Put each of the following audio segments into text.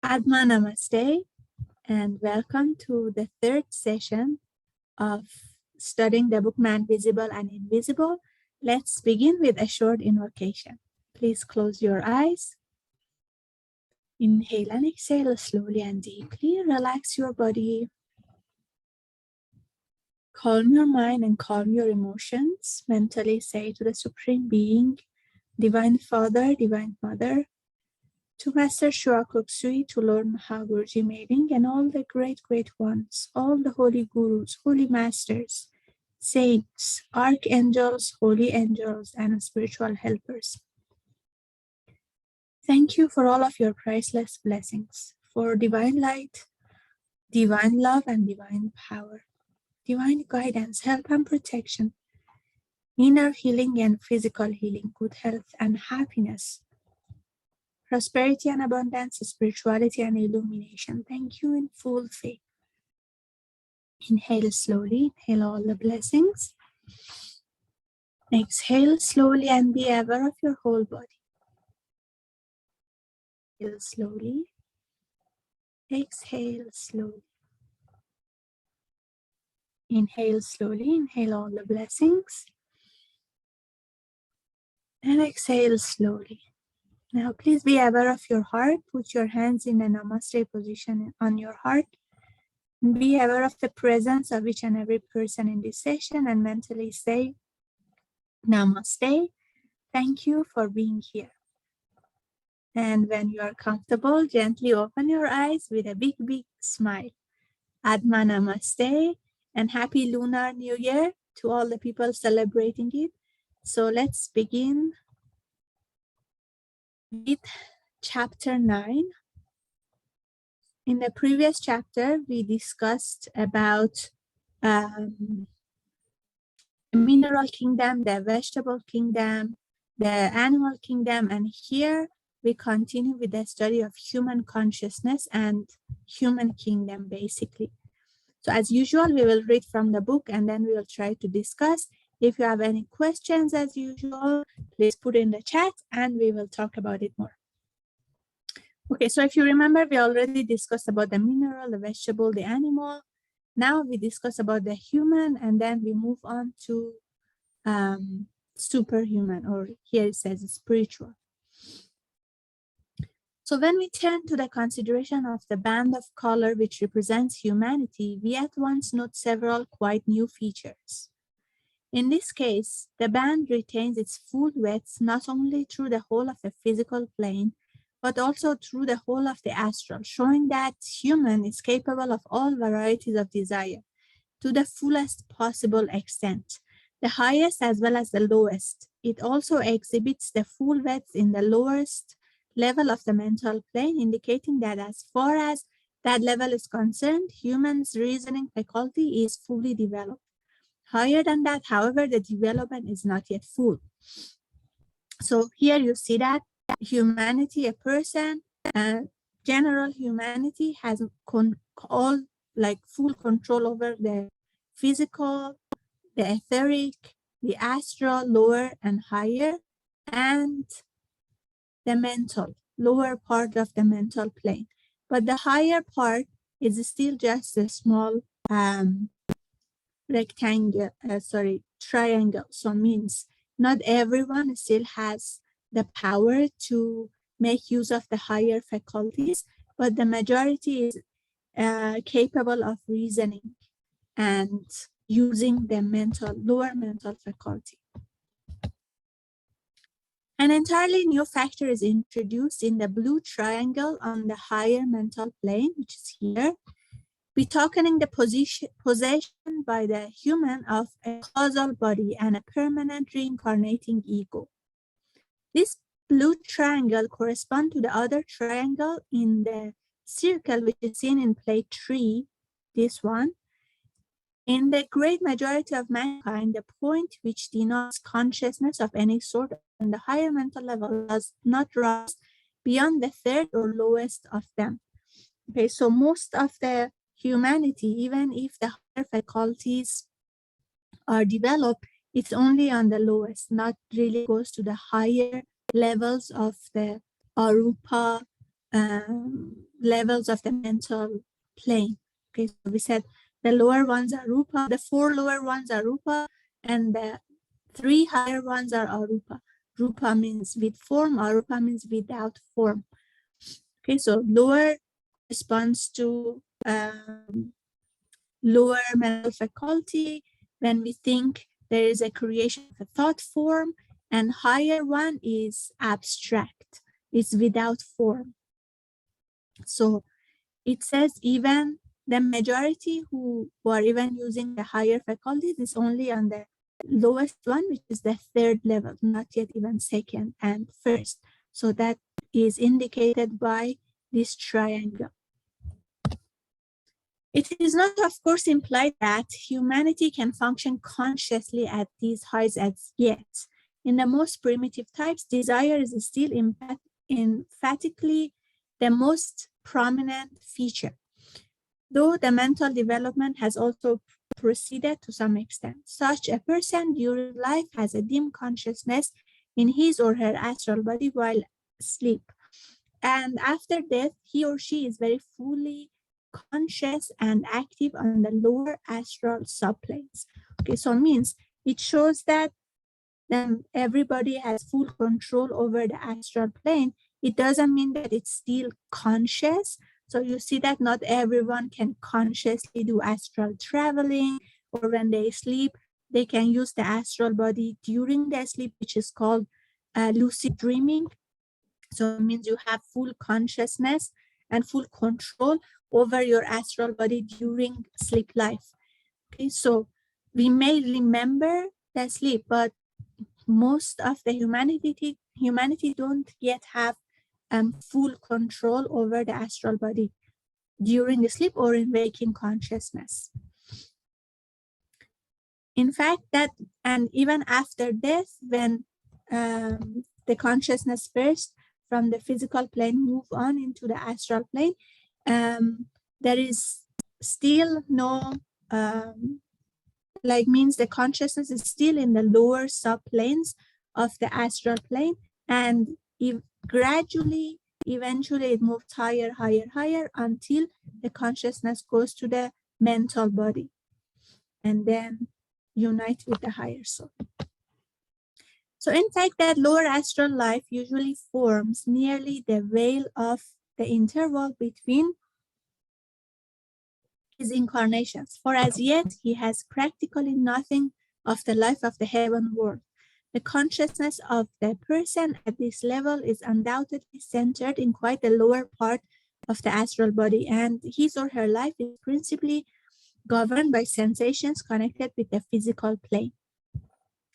Adma Namaste, and welcome to the third session of studying the book Man Visible and Invisible. Let's begin with a short invocation. Please close your eyes. Inhale and exhale slowly and deeply. Relax your body. Calm your mind and calm your emotions. Mentally say to the Supreme Being, Divine Father, Divine Mother, to Master Shua Kuksui, to Lord Mahaguruji Meiling, and all the great ones, all the holy gurus, holy masters, saints, archangels, holy angels, and spiritual helpers. Thank you for all of your priceless blessings, for divine light, divine love, and divine power, divine guidance, help, and protection, inner healing and physical healing, good health and happiness, prosperity and abundance, spirituality and illumination. Thank you in full faith. Inhale slowly, inhale all the blessings. Exhale slowly and be aware of your whole body. Inhale slowly. Exhale slowly. Inhale slowly, inhale all the blessings. And exhale slowly. Now please be aware of your heart. Put your hands in a namaste position on your heart. Be aware of the presence of each and every person in this session and mentally say, Namaste. Thank you for being here. And when you are comfortable, gently open your eyes with a big smile. Adma Namaste and Happy Lunar New Year to all the people celebrating it. So let's begin with chapter 9. In the previous chapter, we discussed about the mineral kingdom, the vegetable kingdom, the animal kingdom, and here we continue with the study of human consciousness and human kingdom, basically. So as usual, we will read from the book and then we will try to discuss. If you have any questions, as usual, please put in the chat and we will talk about it more. Okay, so if you remember, we already discussed about the mineral, the vegetable, the animal. Now we discuss about the human, and then we move on to superhuman, or here it says spiritual. So when we turn to the consideration of the band of color which represents humanity, we at once note several quite new features. In this case, the band retains its full width not only through the whole of the physical plane, but also through the whole of the astral, showing that human is capable of all varieties of desire to the fullest possible extent, the highest as well as the lowest. It also exhibits the full width in the lowest level of the mental plane, indicating that as far as that level is concerned, human's reasoning faculty is fully developed. Higher than that, however, the development is not yet full. So here you see that humanity, a person, general humanity has all like full control over the physical, the etheric, the astral, lower and higher, and the mental, lower part of the mental plane. But the higher part is still just a small triangle. So means not everyone still has the power to make use of the higher faculties, but the majority is capable of reasoning and using the lower mental faculty. An entirely new factor is introduced in the blue triangle on the higher mental plane, which is here, betokening the possession by the human of a causal body and a permanent reincarnating ego. This blue triangle corresponds to the other triangle in the circle, which is seen in plate 3, this one. In the great majority of mankind, the point which denotes consciousness of any sort on the higher mental level does not rise beyond the third or lowest of them. Okay, so most of the humanity, even if the higher faculties are developed, it's only on the lowest, not really goes to the higher levels of the arupa levels of the mental plane. Okay, so we said the lower ones are rupa, the 4 lower ones are rupa, and the 3 higher ones are arupa. Rupa means with form, arupa means without form. Okay, so lower responds to lower mental faculty when we think there is a creation of a thought form, and higher one is abstract, it's without form. So it says even the majority who are even using the higher faculties is only on the lowest one, which is the 3rd level, not yet even 2nd and 1st. So that is indicated by this triangle. It is not, of course, implied that humanity can function consciously at these heights as yet. In the most primitive types, desire is still emphatically the most prominent feature, though the mental development has also proceeded to some extent. Such a person during life has a dim consciousness in his or her astral body while asleep. And after death, he or she is very fully conscious and active on the lower astral subplanes. Okay, so it means it shows that everybody has full control over the astral plane. It doesn't mean that it's still conscious. So you see that not everyone can consciously do astral traveling, or when they sleep, they can use the astral body during their sleep, which is called lucid dreaming. So it means you have full consciousness and full control over your astral body during sleep life. Okay, so we may remember the sleep, but most of the humanity don't yet have full control over the astral body during the sleep or in waking consciousness. In fact, that and even after death, when the consciousness first from the physical plane move on into the astral plane, there is still no means the consciousness is still in the lower subplanes of the astral plane, and gradually, eventually it moves higher, until the consciousness goes to the mental body and then unite with the higher soul. So in fact, that lower astral life usually forms nearly the veil of the interval between his incarnations, for as yet he has practically nothing of the life of the heaven world. The consciousness of the person at this level is undoubtedly centered in quite the lower part of the astral body, and his or her life is principally governed by sensations connected with the physical plane.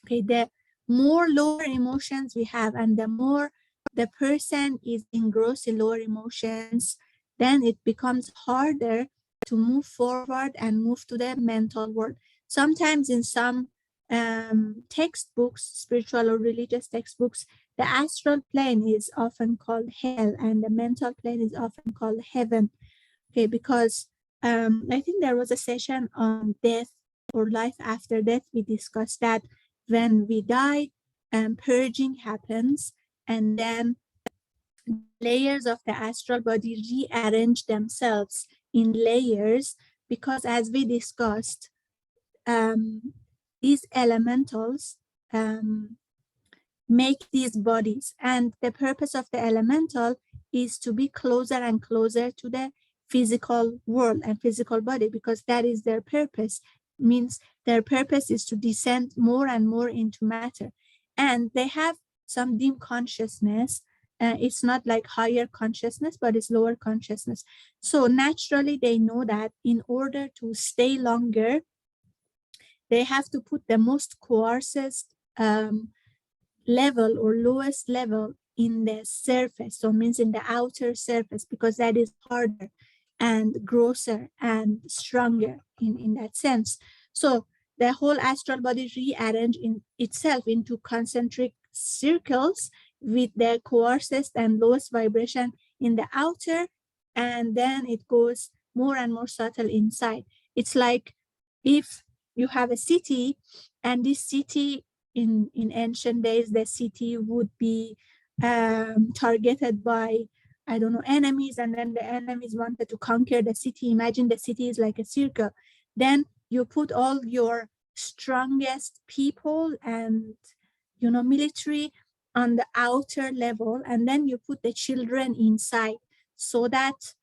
Okay, the more lower emotions we have, and the more the person is engrossed in lower emotions, then it becomes harder to move forward and move to the mental world. Sometimes in some textbooks, spiritual or religious textbooks, the astral plane is often called hell and the mental plane is often called heaven. Okay, because I think there was a session on death or life after death. We discussed that when we die, purging happens, and then layers of the astral body rearrange themselves in layers, because as we discussed, these elementals make these bodies, and the purpose of the elemental is to be closer and closer to the physical world and physical body, because that is their purpose. Means their purpose is to descend more and more into matter, and they have some dim consciousness. It's not like higher consciousness, but it's lower consciousness. So naturally they know that in order to stay longer, they have to put the most coarsest level or lowest level in the surface, so means in the outer surface, because that is harder and grosser and stronger in that sense. So the whole astral body rearrange in itself into concentric circles with the coarsest and lowest vibration in the outer, and then it goes more and more subtle inside. It's like if you have a city, and this city in ancient days, the city would be targeted by I don't know, enemies, and then the enemies wanted to conquer the city. Imagine the city is like a circle. Then you put all your strongest people and, you know, military on the outer level, and then you put the children inside so that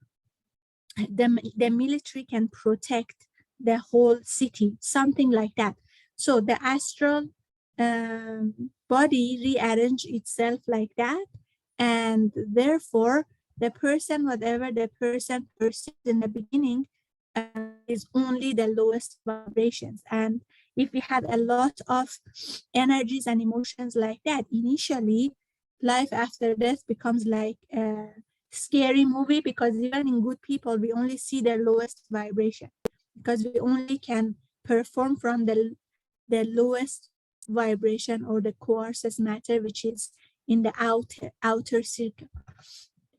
the military can protect the whole city, something like that. So the astral body rearrange itself like that, and therefore the person, whatever the person perceives in the beginning, is only the lowest vibrations. And if we had a lot of energies and emotions like that, initially life after death becomes like a scary movie, because even in good people we only see their lowest vibration, because we only can perform from the lowest vibration, or the coarser matter, which is in the outer circle.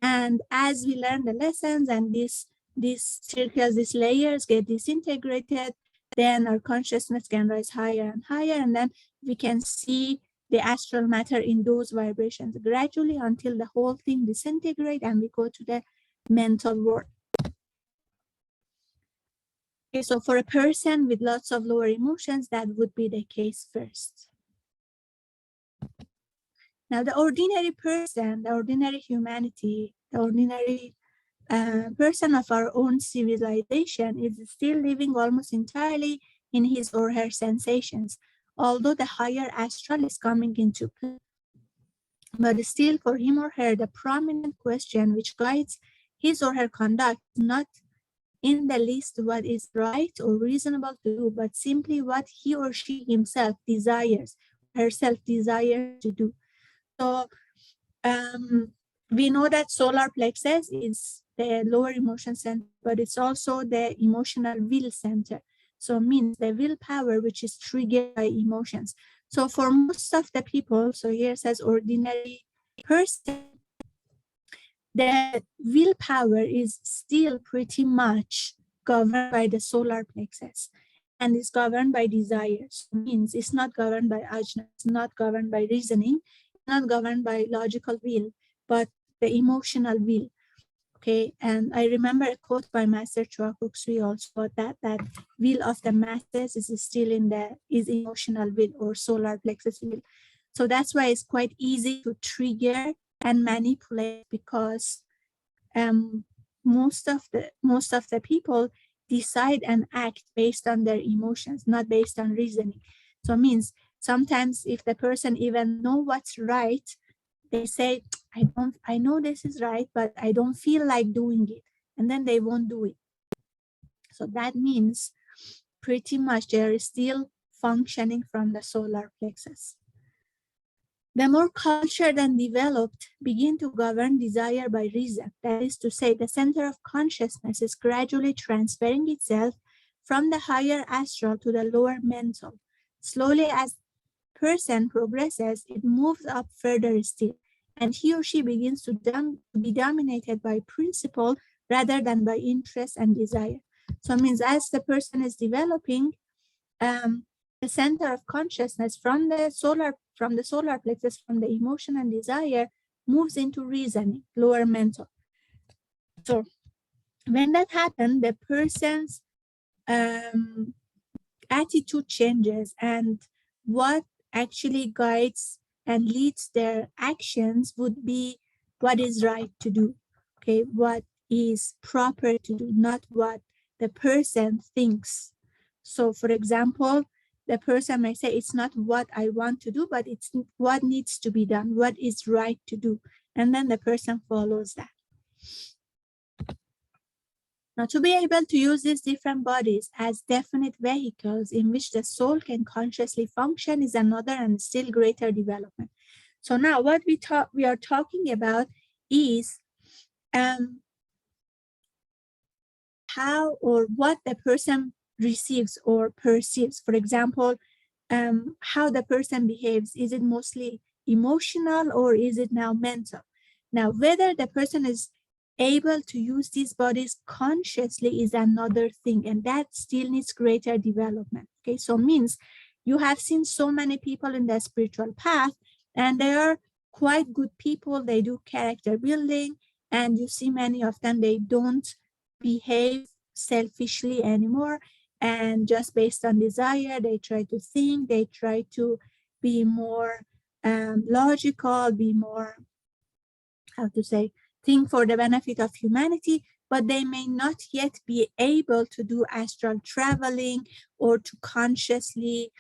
And as we learn the lessons and these circles, these layers get disintegrated, then our consciousness can rise higher and higher, and then we can see the astral matter in those vibrations gradually until the whole thing disintegrates and we go to the mental world. Okay, so for a person with lots of lower emotions, that would be the case first. Now, the ordinary person, the ordinary humanity, the ordinary person of our own civilization is still living almost entirely in his or her sensations, although the higher astral is coming into play. But still, for him or her, the prominent question which guides his or her conduct is not in the least what is right or reasonable to do, but simply what he or she himself desires, herself desires to do. So we know that solar plexus is the lower emotion center, but it's also the emotional will center. So it means the willpower which is triggered by emotions. So for most of the people, so here says ordinary person, the willpower is still pretty much governed by the solar plexus and is governed by desires. So means it's not governed by ajna, it's not governed by reasoning, it's not governed by logical will, but the emotional will. Okay, and I remember a quote by Master Chua Kok Sui also, that will of the masses is still is emotional will or solar plexus will. So that's why it's quite easy to trigger and manipulate, because most of the people decide and act based on their emotions, not based on reasoning. So it means sometimes if the person even know what's right, they say, I know this is right, but I don't feel like doing it. And then they won't do it. So that means pretty much they're still functioning from the solar plexus. The more cultured and developed begin to govern desire by reason. That is to say, the center of consciousness is gradually transferring itself from the higher astral to the lower mental. Slowly, as person progresses, it moves up further still, and he or she begins to be dominated by principle rather than by interest and desire. So it means as the person is developing, the center of consciousness from the solar plexus, from the emotion and desire, moves into reasoning, lower mental. So when that happens, the person's attitude changes, and what actually guides and leads their actions would be what is right to do, okay, what is proper to do, not what the person thinks. So for example, the person may say, it's not what I want to do, but it's what needs to be done, what is right to do. And then the person follows that. Now, to be able to use these different bodies as definite vehicles in which the soul can consciously function is another and still greater development. So now what we are talking about is how or what the person receives or perceives. For example, how the person behaves. Is it mostly emotional or is it now mental? Now, whether the person is able to use these bodies consciously is another thing, and that still needs greater development. Okay, so means you have seen so many people in the spiritual path, and they are quite good people. They do character building, and you see many of them, they don't behave selfishly anymore, and just based on desire, they try to think, they try to be more logical, be more, how to say, think for the benefit of humanity, but they may not yet be able to do astral traveling or to consciously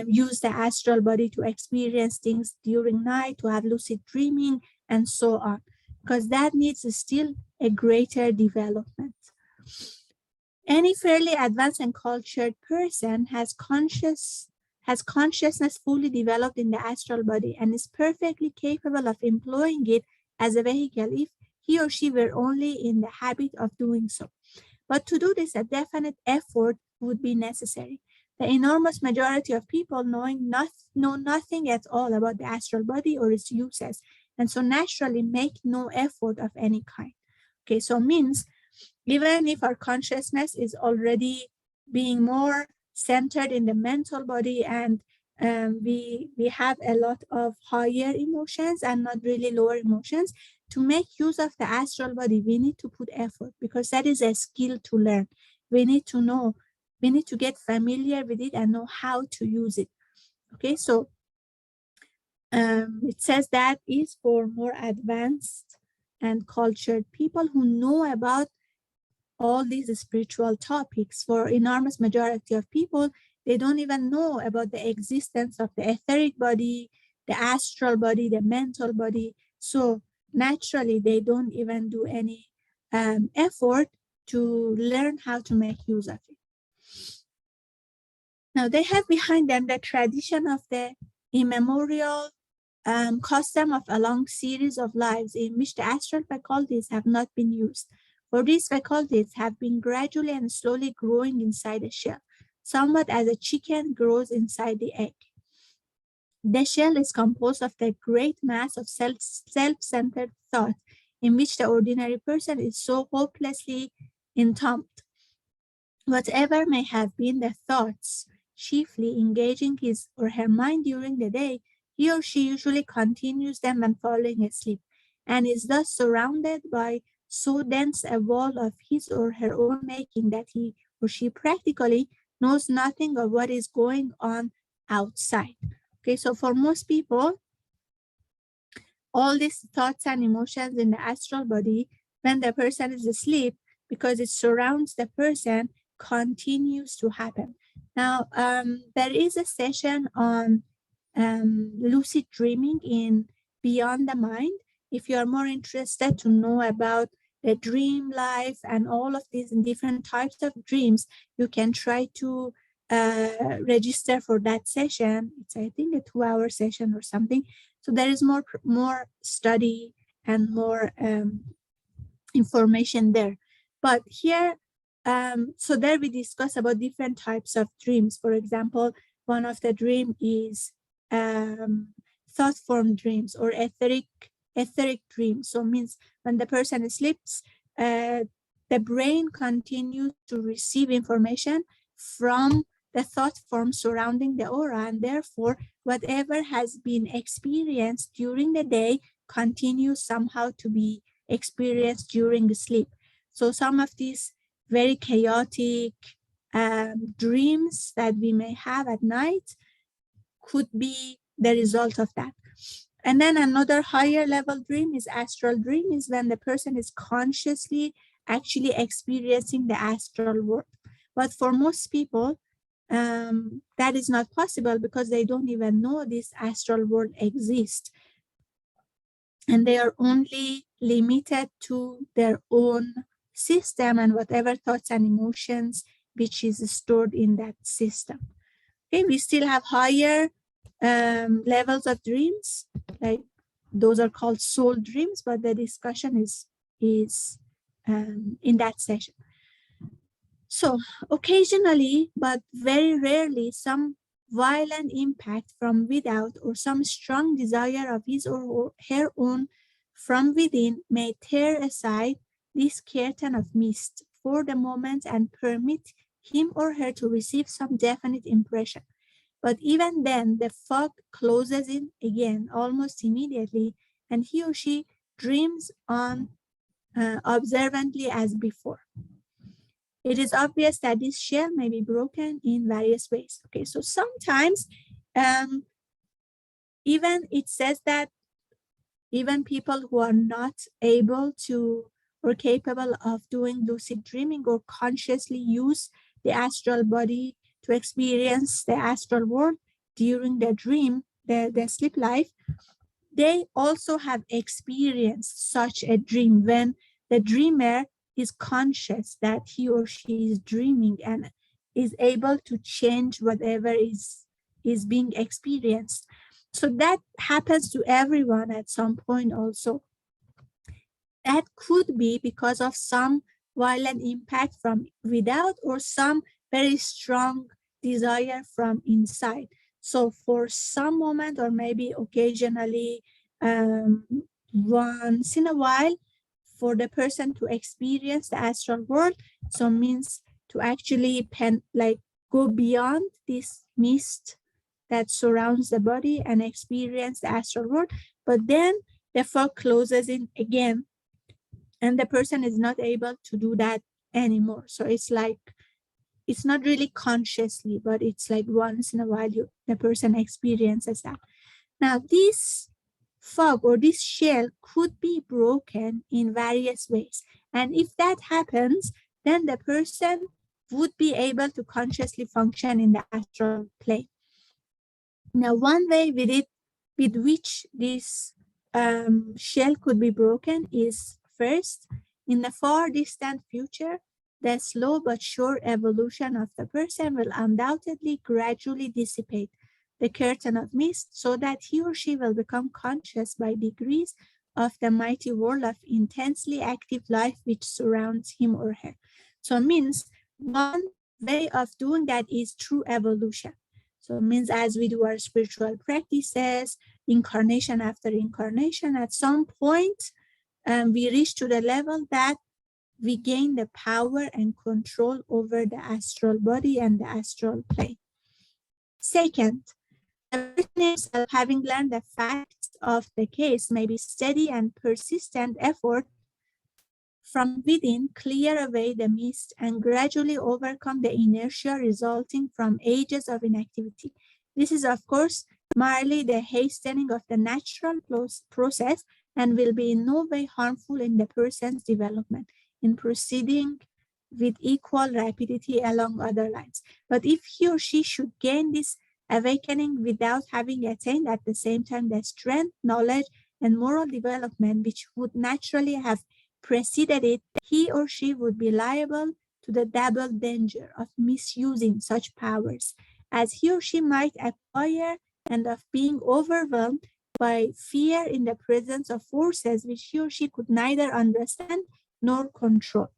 use the astral body to experience things during night, to have lucid dreaming, and so on, because that needs still a greater development. Any fairly advanced and cultured person has consciousness fully developed in the astral body and is perfectly capable of employing it as a vehicle if he or she were only in the habit of doing so. But to do this, a definite effort would be necessary. The enormous majority of people know nothing at all about the astral body or its uses, and so naturally make no effort of any kind. Okay, so means even if our consciousness is already being more centered in the mental body, and we have a lot of higher emotions and not really lower emotions, to make use of the astral body, we need to put effort, because that is a skill to learn. We need to know, we need to get familiar with it and know how to use it. Okay, so it says that is for more advanced and cultured people who know about all these spiritual topics. For enormous majority of people, they don't even know about the existence of the etheric body, the astral body, the mental body. So naturally, they don't even do any effort to learn how to make use of it. Now, they have behind them the tradition of the immemorial custom of a long series of lives in which the astral faculties have not been used. For these faculties have been gradually and slowly growing inside the shell, somewhat as a chicken grows inside the egg. The shell is composed of the great mass of self-centered thought, in which the ordinary person is so hopelessly entombed. Whatever may have been the thoughts chiefly engaging his or her mind during the day, he or she usually continues them when falling asleep, and is thus surrounded by so dense a wall of his or her own making that he or she practically knows nothing of what is going on outside. Okay, so for most people, all these thoughts and emotions in the astral body, when the person is asleep, because it surrounds the person, continues to happen. Now, there is a session on lucid dreaming in Beyond the Mind. If you are more interested to know about the dream life and all of these different types of dreams, you can try to register for that session. It's, I think, a 2-hour session or something. So there is more study and more information there. But here, so there we discuss about different types of dreams. For example, one of the dream is thought form dreams or etheric dreams. So means when the person sleeps, the brain continues to receive information from the thought form surrounding the aura, and therefore whatever has been experienced during the day continues somehow to be experienced during sleep. So some of these very chaotic dreams that we may have at night could be the result of that. And then another higher level dream is astral dream, is when the person is consciously actually experiencing the astral world. But for most people, that is not possible because they don't even know this astral world exists. And they are only limited to their own system and whatever thoughts and emotions which is stored in that system. Okay, we still have higher levels of dreams, like those are called soul dreams, but the discussion is in that session. So occasionally, but very rarely, some violent impact from without or some strong desire of his or her own from within may tear aside this curtain of mist for the moment and permit him or her to receive some definite impression. But even then, the fog closes in again almost immediately, and he or she dreams on observantly as before. It is obvious that this shell may be broken in various ways. Okay, so sometimes even it says that even people who are not able to or capable of doing lucid dreaming or consciously use the astral body to experience the astral world during the dream, the sleep life, they also have experienced such a dream when the dreamer is conscious that he or she is dreaming and is able to change whatever is being experienced. So that happens to everyone at some point also. That could be because of some violent impact from without or some very strong desire from inside. So for some moment or maybe occasionally, once in a while, for the person to experience the astral world, so means to actually go beyond this mist that surrounds the body and experience the astral world. But then the fog closes in again and the person is not able to do that anymore. So it's like, it's not really consciously, but it's like once in a while the person experiences that. Now, this fog or this shell could be broken in various ways. And if that happens, then the person would be able to consciously function in the astral plane. Now, one way with which this shell could be broken is first, in the far distant future, the slow but sure evolution of the person will undoubtedly gradually dissipate the curtain of mist so that he or she will become conscious by degrees of the mighty world of intensely active life which surrounds him or her. So it means one way of doing that is through evolution. So it means as we do our spiritual practices, incarnation after incarnation, at some point, we reach to the level that we gain the power and control over the astral body and the astral plane. Second, the person himself, having learned the facts of the case, may be steady and persistent effort from within clear away the mist and gradually overcome the inertia resulting from ages of inactivity. This is, of course, merely the hastening of the natural process and will be in no way harmful in the person's development in proceeding with equal rapidity along other lines. But if he or she should gain this awakening without having attained at the same time the strength, knowledge, and moral development which would naturally have preceded it, he or she would be liable to the double danger of misusing such powers, as he or she might acquire, and of being overwhelmed by fear in the presence of forces which he or she could neither understand nor control.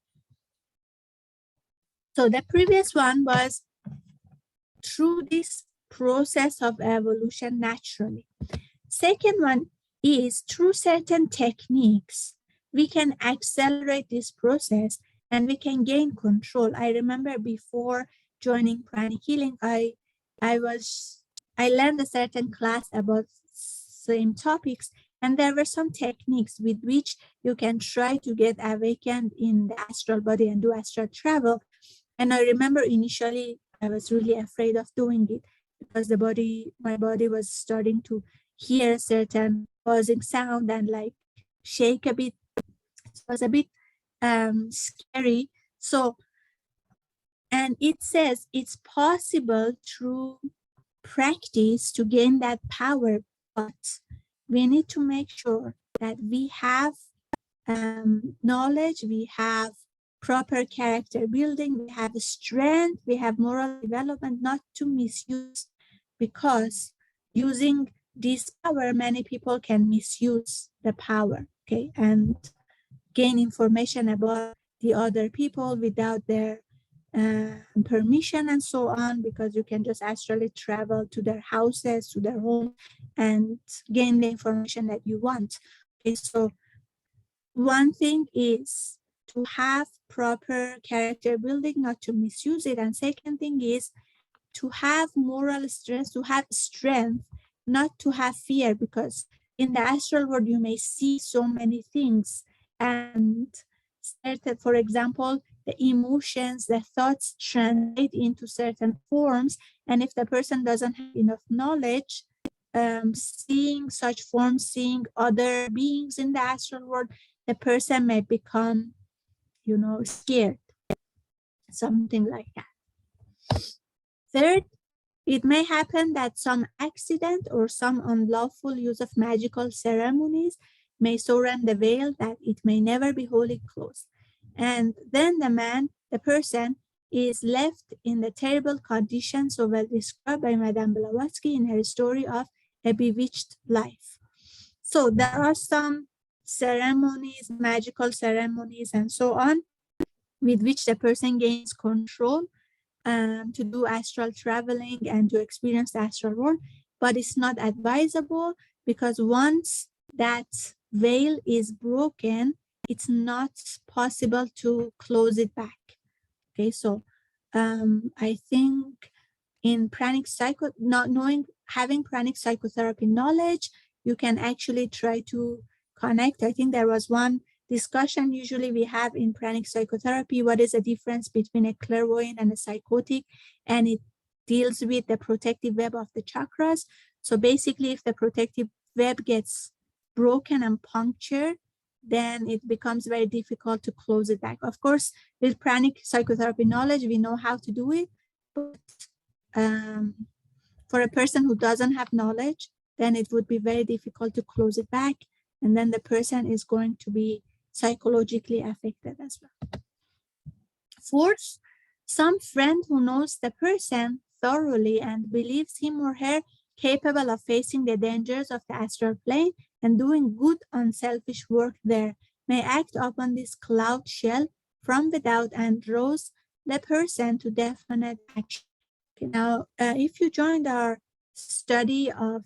So the previous one was through this process of evolution naturally. Second one is through certain techniques, we can accelerate this process and we can gain control. I remember before joining pranic healing, I learned a certain class about same topics, and there were some techniques with which you can try to get awakened in the astral body and do astral travel. And I remember initially I was really afraid of doing it because my body was starting to hear certain buzzing sound and like shake a bit. It was a bit scary. So, and it says it's possible through practice to gain that power, but we need to make sure that we have knowledge, we have proper character building, we have strength, we have moral development, not to misuse, because using this power, many people can misuse the power, okay, and gain information about the other people without their permission and so on, because you can just astrally travel to their houses, to their home, and gain the information that you want. Okay, so one thing is to have proper character building, not to misuse it. And second thing is to have moral strength, to have strength, not to have fear, because in the astral world you may see so many things and certain, for example, the emotions, the thoughts translate into certain forms. And if the person doesn't have enough knowledge, seeing such forms, seeing other beings in the astral world, the person may become, scared, something like that. Third, it may happen that some accident or some unlawful use of magical ceremonies may surround the veil that it may never be wholly closed. And then the person is left in the terrible condition so well described by Madame Blavatsky in her story of a bewitched life. So there are some ceremonies, magical ceremonies, and so on, with which the person gains control to do astral traveling and to experience the astral world, but it's not advisable because once that veil is broken, it's not possible to close it back. Okay, so I think in pranic having pranic psychotherapy knowledge, you can actually try to connect. I think there was one discussion usually we have in pranic psychotherapy, what is the difference between a clairvoyant and a psychotic, and it deals with the protective web of the chakras. So basically, if the protective web gets broken and punctured, then it becomes very difficult to close it back. Of course, with pranic psychotherapy knowledge, we know how to do it, but for a person who doesn't have knowledge, then it would be very difficult to close it back, and then the person is going to be psychologically affected as well. Fourth, some friend who knows the person thoroughly and believes him or her capable of facing the dangers of the astral plane and doing good unselfish work there may act upon this cloud shell from without and rouse the person to definite action. Okay, now, if you joined our study of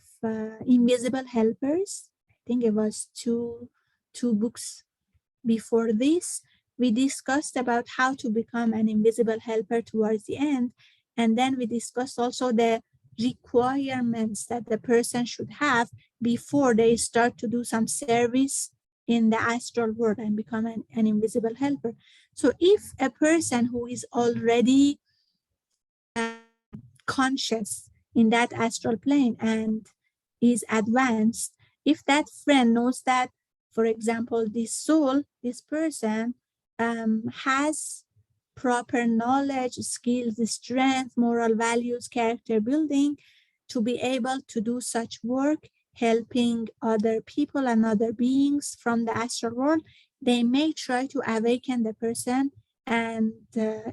invisible helpers, I think it was two books before this, we discussed about how to become an invisible helper towards the end. And then we discussed also the requirements that the person should have before they start to do some service in the astral world and become an invisible helper. So if a person who is already conscious in that astral plane and is advanced, if that friend knows that, for example, this soul, this person has proper knowledge, skills, strength, moral values, character building to be able to do such work, helping other people and other beings from the astral world, they may try to awaken the person and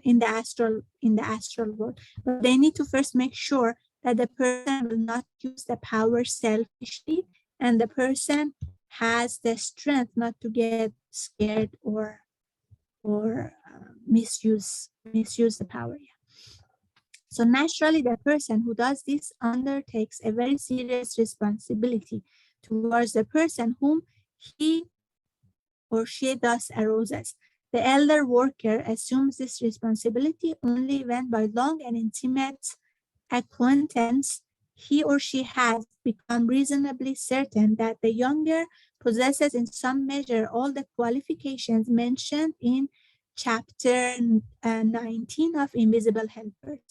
in the astral world. But they need to first make sure that the person will not use the power selfishly, and the person has the strength not to get scared or misuse the power. So naturally, the person who does this undertakes a very serious responsibility towards the person whom he or she thus arouses. The elder worker assumes this responsibility only when, by long and intimate acquaintance, he or she has become reasonably certain that the younger possesses in some measure all the qualifications mentioned in chapter 19 of Invisible Helpers.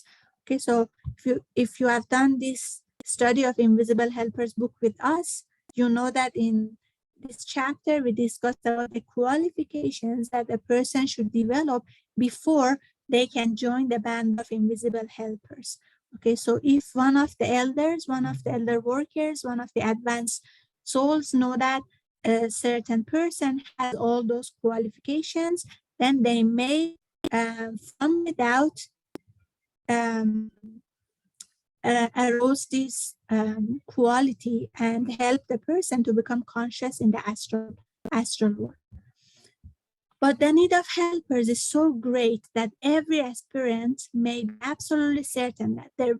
Okay, so if you have done this study of Invisible Helpers book with us, you know that in this chapter we discussed about the qualifications that a person should develop before they can join the band of Invisible Helpers. Okay, so if one of the elders, one of the elder workers, one of the advanced souls know that a certain person has all those qualifications, then they may, from without, arouse this quality and help the person to become conscious in the astral world. But the need of helpers is so great that every aspirant may be absolutely certain that there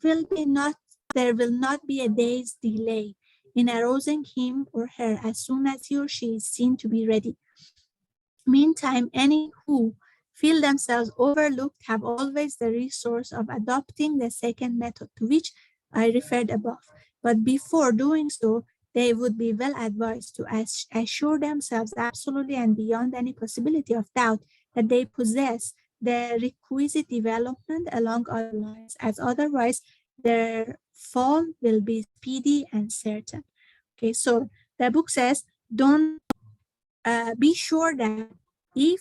will not be a day's delay in arousing him or her as soon as he or she is seen to be ready. Meantime, any who feel themselves overlooked have always the resource of adopting the second method to which I referred above. But before doing so, they would be well advised to assure themselves absolutely and beyond any possibility of doubt that they possess the requisite development along other lines, as otherwise their fall will be speedy and certain. Okay, so the book says, don't be sure that if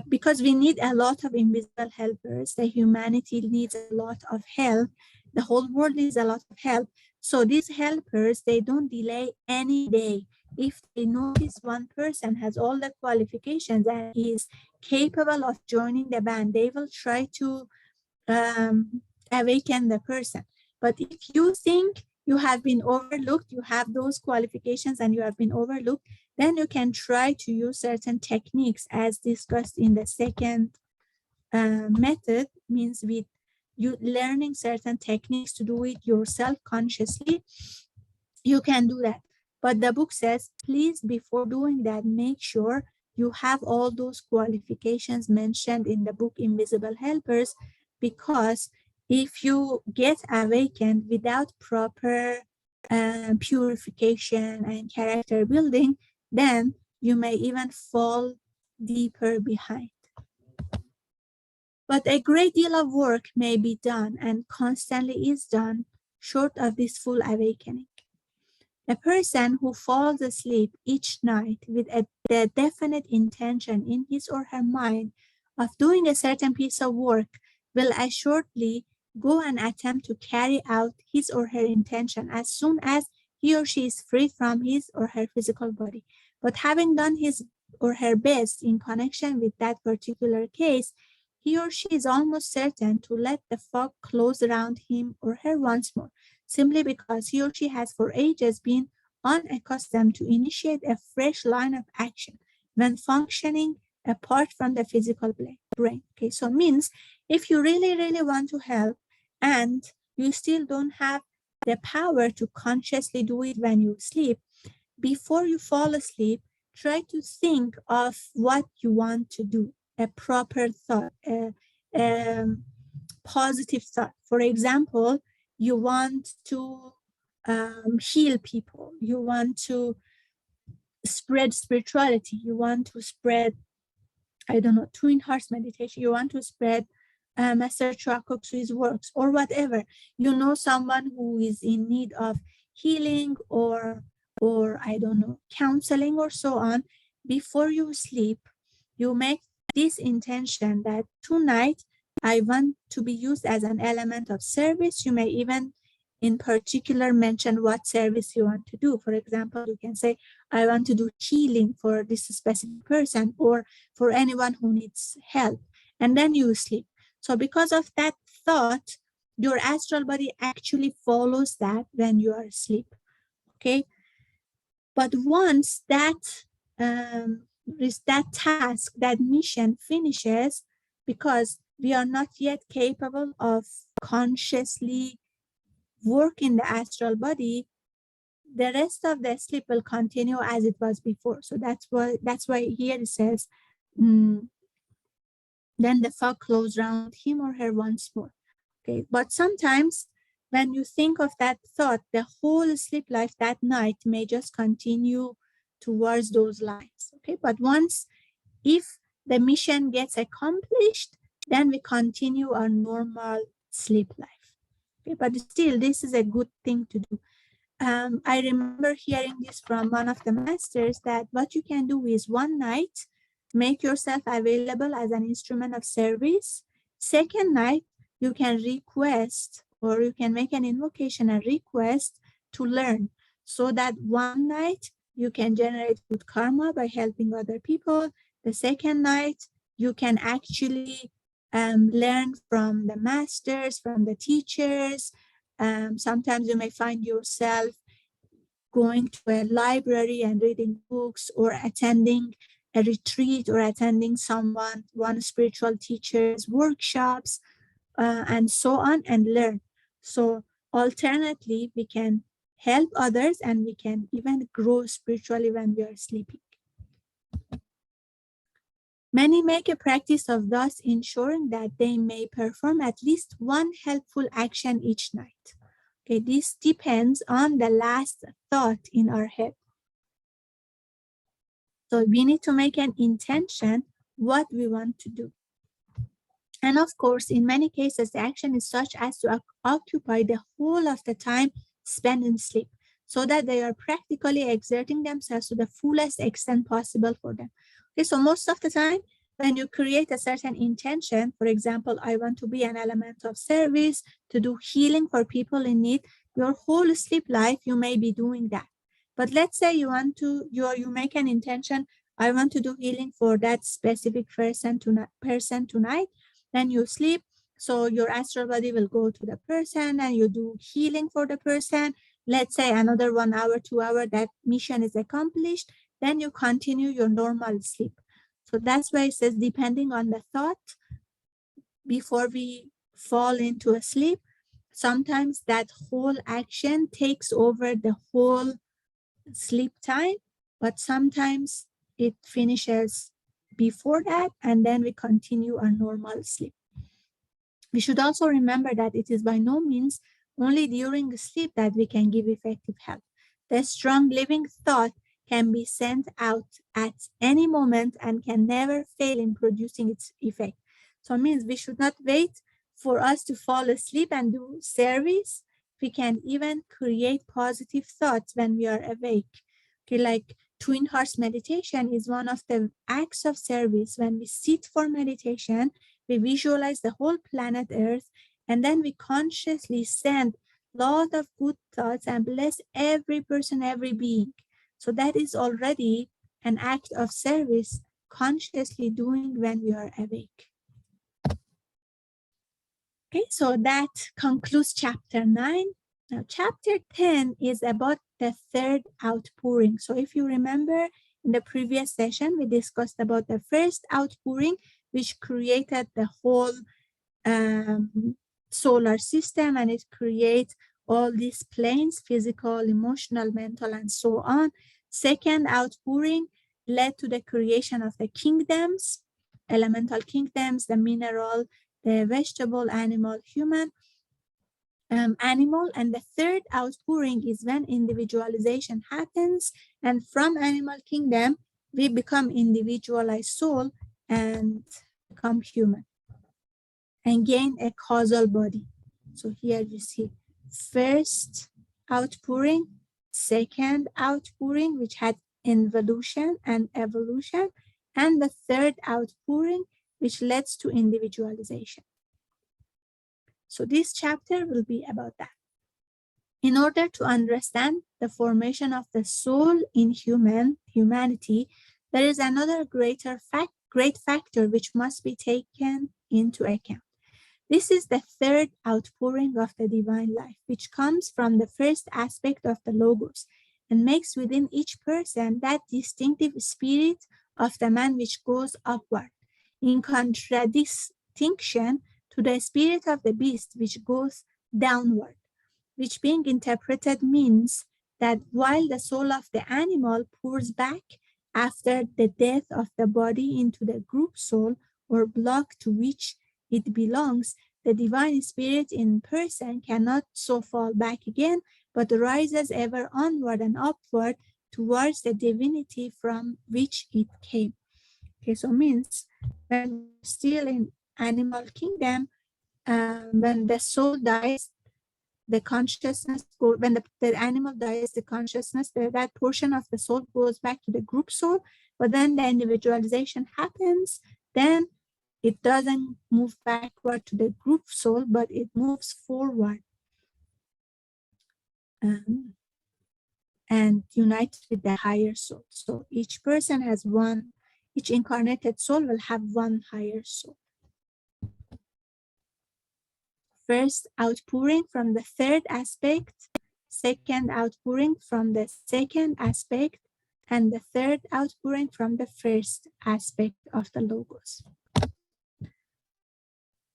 because we need a lot of invisible helpers. The humanity needs a lot of help. The whole world needs a lot of help. So these helpers, they don't delay any day. If they notice one person has all the qualifications and is capable of joining the band, they will try to awaken the person. But if you think you have been overlooked, you have those qualifications and you have been overlooked, then you can try to use certain techniques as discussed in the second method, means with you learning certain techniques to do it yourself consciously. You can do that. But the book says, please, before doing that, make sure you have all those qualifications mentioned in the book Invisible Helpers, because if you get awakened without proper purification and character building, then you may even fall deeper behind. But a great deal of work may be done and constantly is done short of this full awakening. A person who falls asleep each night with the definite intention in his or her mind of doing a certain piece of work will assuredly go and attempt to carry out his or her intention as soon as he or she is free from his or her physical body. But having done his or her best in connection with that particular case, he or she is almost certain to let the fog close around him or her once more, simply because he or she has for ages been unaccustomed to initiate a fresh line of action when functioning apart from the physical brain. Okay, so it means if you really, really want to help and you still don't have the power to consciously do it when you sleep, before you fall asleep, try to think of what you want to do, a proper thought, a positive thought. For example, you want to heal people, you want to spread spirituality, you want to spread, I don't know, Twin Hearts meditation, you want to spread Master Chokusu's works or whatever. You know someone who is in need of healing or I don't know, counseling or so on. Before you sleep, you make this intention that tonight I want to be used as an element of service. You may even in particular mention what service you want to do. For example, you can say, I want to do healing for this specific person or for anyone who needs help. And then you sleep. So because of that thought, your astral body actually follows that when you are asleep. Okay. But once that task, that mission finishes, because we are not yet capable of consciously working the astral body, the rest of the sleep will continue as it was before. So that's why here it says, then the fog closed around him or her once more. Okay, but sometimes when you think of that thought, the whole sleep life that night may just continue towards those lines. Okay, but once, if the mission gets accomplished, then we continue our normal sleep life. Okay, but still, this is a good thing to do. I remember hearing this from one of the masters, that what you can do is one night, make yourself available as an instrument of service. Second night, you can request or you can make an invocation and request to learn, so that one night you can generate good karma by helping other people. The second night, you can actually learn from the masters, from the teachers. Sometimes you may find yourself going to a library and reading books, or attending a retreat, or attending one spiritual teacher's workshops, and so on, and learn. So alternately, we can help others and we can even grow spiritually when we are sleeping. Many make a practice of thus ensuring that they may perform at least one helpful action each night. Okay, this depends on the last thought in our head. So we need to make an intention what we want to do. And of course, in many cases, the action is such as to occupy the whole of the time spent in sleep, so that they are practically exerting themselves to the fullest extent possible for them. Okay, so most of the time, when you create a certain intention, for example, I want to be an element of service, to do healing for people in need, your whole sleep life, you may be doing that. But let's say you make an intention, I want to do healing for that specific person tonight, then you sleep, so your astral body will go to the person and you do healing for the person. Let's say another 1 hour, 2 hour, that mission is accomplished, then you continue your normal sleep. So that's why it says depending on the thought before we fall into a sleep, sometimes that whole action takes over the whole sleep time, but sometimes it finishes before that and then we continue our normal sleep. We should also remember that it is by no means only during sleep that we can give effective help. The strong living thought can be sent out at any moment and can never fail in producing its effect. So it means we should not wait for us to fall asleep and do service. We can even create positive thoughts when we are awake. Okay, like Twin Hearts meditation is one of the acts of service. When we sit for meditation, we visualize the whole planet Earth, and then we consciously send a lot of good thoughts and bless every person, every being. So that is already an act of service, consciously doing when we are awake. Okay, so that concludes chapter 9. Now, chapter 10 is about the third outpouring. So if you remember, in the previous session, we discussed about the first outpouring, which created the whole solar system, and it creates all these planes, physical, emotional, mental, and so on. Second outpouring led to the creation of the kingdoms, elemental kingdoms, the mineral, the vegetable, animal, human, animal. And the third outpouring is when individualization happens, and from animal kingdom, we become individualized soul and become human and gain a causal body. So here you see first outpouring, second outpouring, which had involution and evolution, and the third outpouring, which leads to individualization. So this chapter will be about that. In order to understand the formation of the soul in humanity, there is another great factor which must be taken into account. This is the third outpouring of the divine life, which comes from the first aspect of the Logos and makes within each person that distinctive spirit of the man which goes upward, in contradistinction to the spirit of the beast which goes downward, which being interpreted means that while the soul of the animal pours back after the death of the body into the group soul or block to which it belongs, the divine spirit in person cannot so fall back again, but rises ever onward and upward towards the divinity from which it came. Okay, so means when we're still in animal kingdom, when the soul dies, the consciousness when the animal dies, the consciousness, that portion of the soul goes back to the group soul, but then the individualization happens, then it doesn't move backward to the group soul, but it moves forward and unites with the higher soul. So each person has one, each incarnated soul will have one higher soul. First outpouring from the third aspect, second outpouring from the second aspect, and the third outpouring from the first aspect of the Logos.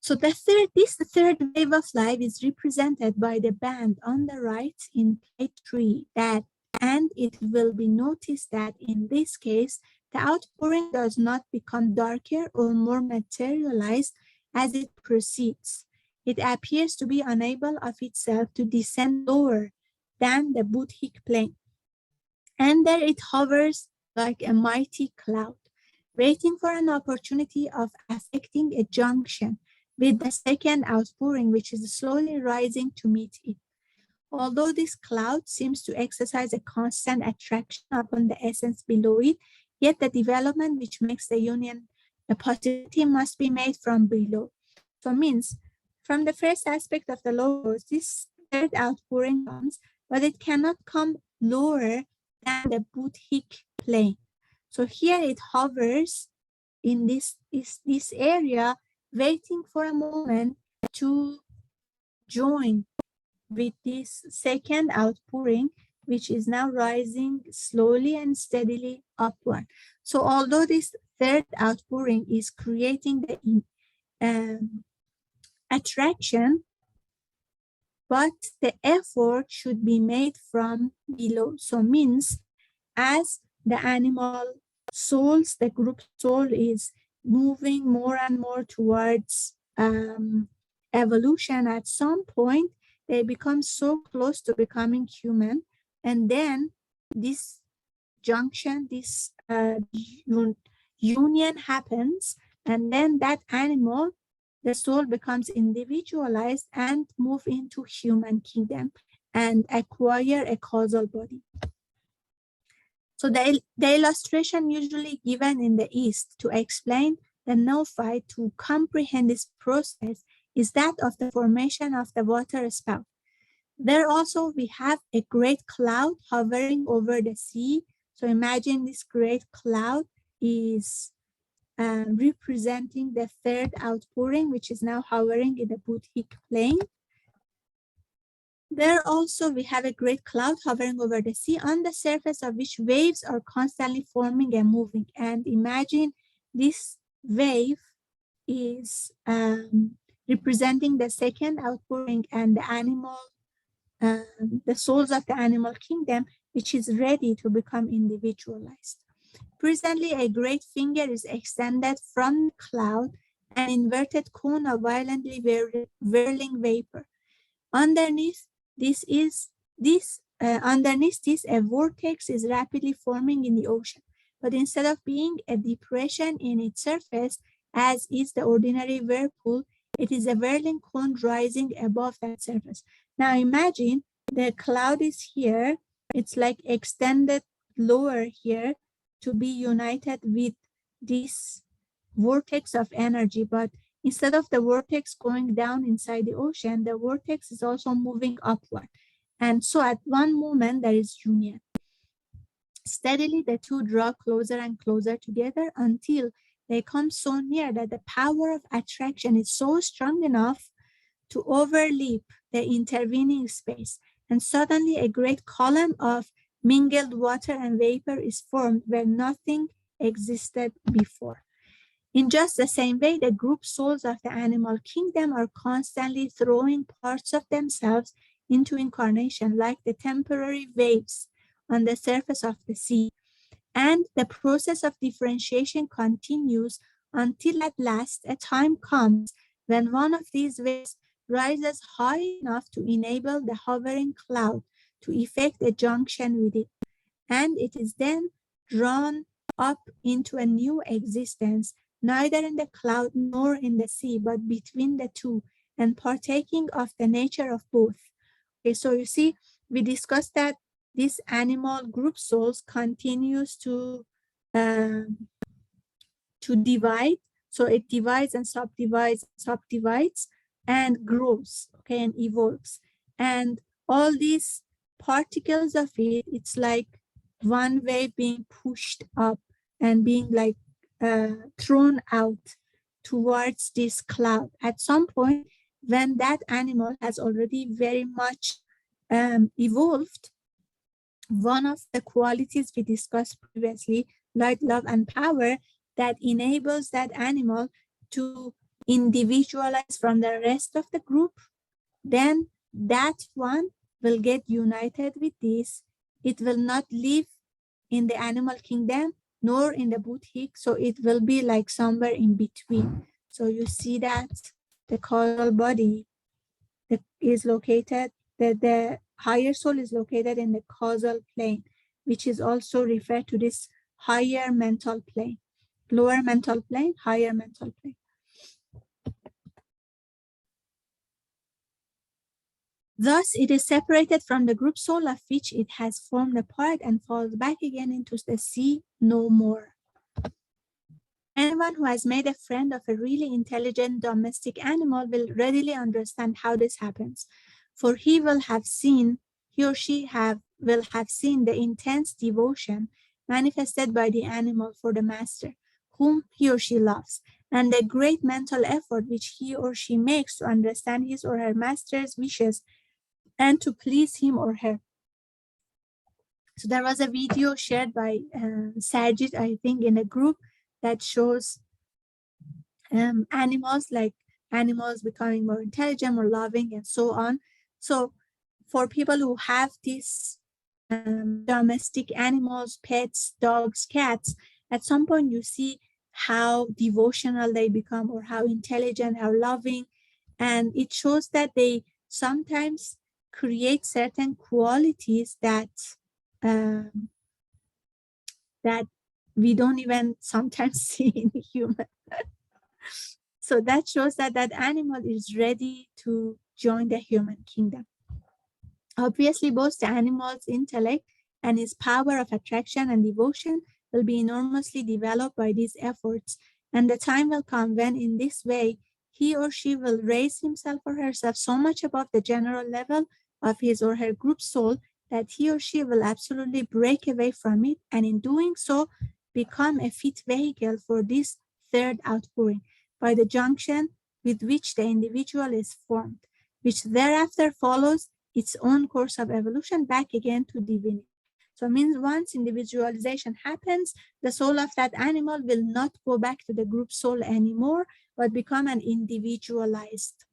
So this third wave of life is represented by the band on the right in plate 3, and it will be noticed that in this case, the outpouring does not become darker or more materialized as it proceeds. it appears to be unable of itself to descend lower than the Buddhic plane. And there it hovers like a mighty cloud, waiting for an opportunity of affecting a junction with the second outpouring, which is slowly rising to meet it. Although this cloud seems to exercise a constant attraction upon the essence below it, yet the development which makes the union a possibility must be made from below. So means, from the first aspect of the logos, this third outpouring comes, but it cannot come lower than the Buddhic plane. So here it hovers in this area, waiting for a moment to join with this second outpouring, which is now rising slowly and steadily upward. So although this third outpouring is creating the attraction, but the effort should be made from below. So means, as the animal souls, the group soul is moving more and more towards evolution, at some point they become so close to becoming human, and then this junction, this union happens, and then that animal, the soul becomes individualized and move into human kingdom and acquire a causal body. So the illustration usually given in the East to explain the neophyte to comprehend this process is that of the formation of the water spout. There also we have a great cloud hovering over the sea. So imagine this great cloud is representing the third outpouring, which is now hovering in the Buddhic plane. There also we have a great cloud hovering over the sea, on the surface of which waves are constantly forming and moving. And imagine this wave is representing the second outpouring and the animal, the souls of the animal kingdom, which is ready to become individualized. Presently, a great finger is extended from the cloud, an inverted cone of violently whirling vapor. Underneath this, a vortex is rapidly forming in the ocean. But instead of being a depression in its surface, as is the ordinary whirlpool, it is a whirling cone rising above that surface. Now imagine the cloud is here, it's like extended lower here to be united with this vortex of energy, but instead of the vortex going down inside the ocean, the vortex is also moving upward. And so at one moment there is union. Steadily the two draw closer and closer together until they come so near that the power of attraction is so strong enough to overleap the intervening space. And suddenly a great column of mingled water and vapor is formed where nothing existed before. In just the same way, the group souls of the animal kingdom are constantly throwing parts of themselves into incarnation, like the temporary waves on the surface of the sea. And the process of differentiation continues until at last a time comes when one of these waves rises high enough to enable the hovering cloud to effect a junction with it. And it is then drawn up into a new existence, neither in the cloud nor in the sea, but between the two, and partaking of the nature of both. Okay, so you see, we discussed that this animal group souls continues to divide. So it divides and subdivides and grows, okay, and evolves. And all these particles of it, it's like one wave being pushed up and being like thrown out towards this cloud. At some point, when that animal has already very much evolved, one of the qualities we discussed previously, light, love, and power, that enables that animal to individualize from the rest of the group, then that one will get united with this. It will not live in the animal kingdom nor in the Buddhic, so it will be like somewhere in between. So you see that the causal body is located, the higher soul is located in the causal plane, which is also referred to this higher mental plane. Lower mental plane, higher mental plane. Thus, it is separated from the group soul of which it has formed a part and falls back again into the sea no more. Anyone who has made a friend of a really intelligent domestic animal will readily understand how this happens, for he or she will have seen the intense devotion manifested by the animal for the master, whom he or she loves, and the great mental effort which he or she makes to understand his or her master's wishes and to please him or her. So there was a video shared by Sajid, I think, in a group that shows animals becoming more intelligent, more loving, and so on. So for people who have these domestic animals, pets, dogs, cats, at some point you see how devotional they become or how intelligent, how loving, and it shows that they sometimes create certain qualities that that we don't even sometimes see in the human. So that shows that that animal is ready to join the human kingdom. Obviously, both the animal's intellect and his power of attraction and devotion will be enormously developed by these efforts, and the time will come when, in this way, he or she will raise himself or herself so much above the general level of his or her group soul that he or she will absolutely break away from it, and in doing so, become a fit vehicle for this third outpouring by the junction with which the individual is formed, which thereafter follows its own course of evolution back again to divinity. So it means once individualization happens, the soul of that animal will not go back to the group soul anymore, but become an individualized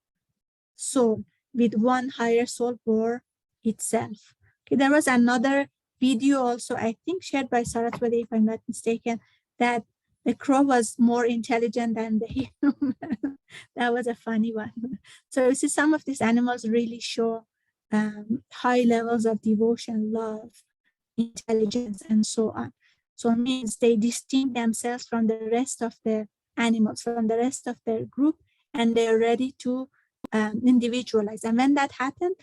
soul with one higher soul for itself. Okay, there was another video also, I think shared by Saraswati, if I'm not mistaken, that the crow was more intelligent than the human. That was a funny one. So you see some of these animals really show high levels of devotion, love, intelligence, and so on. So it means they distinct themselves from the rest of the animals, from the rest of their group, and they're ready to individualize. And when that happens,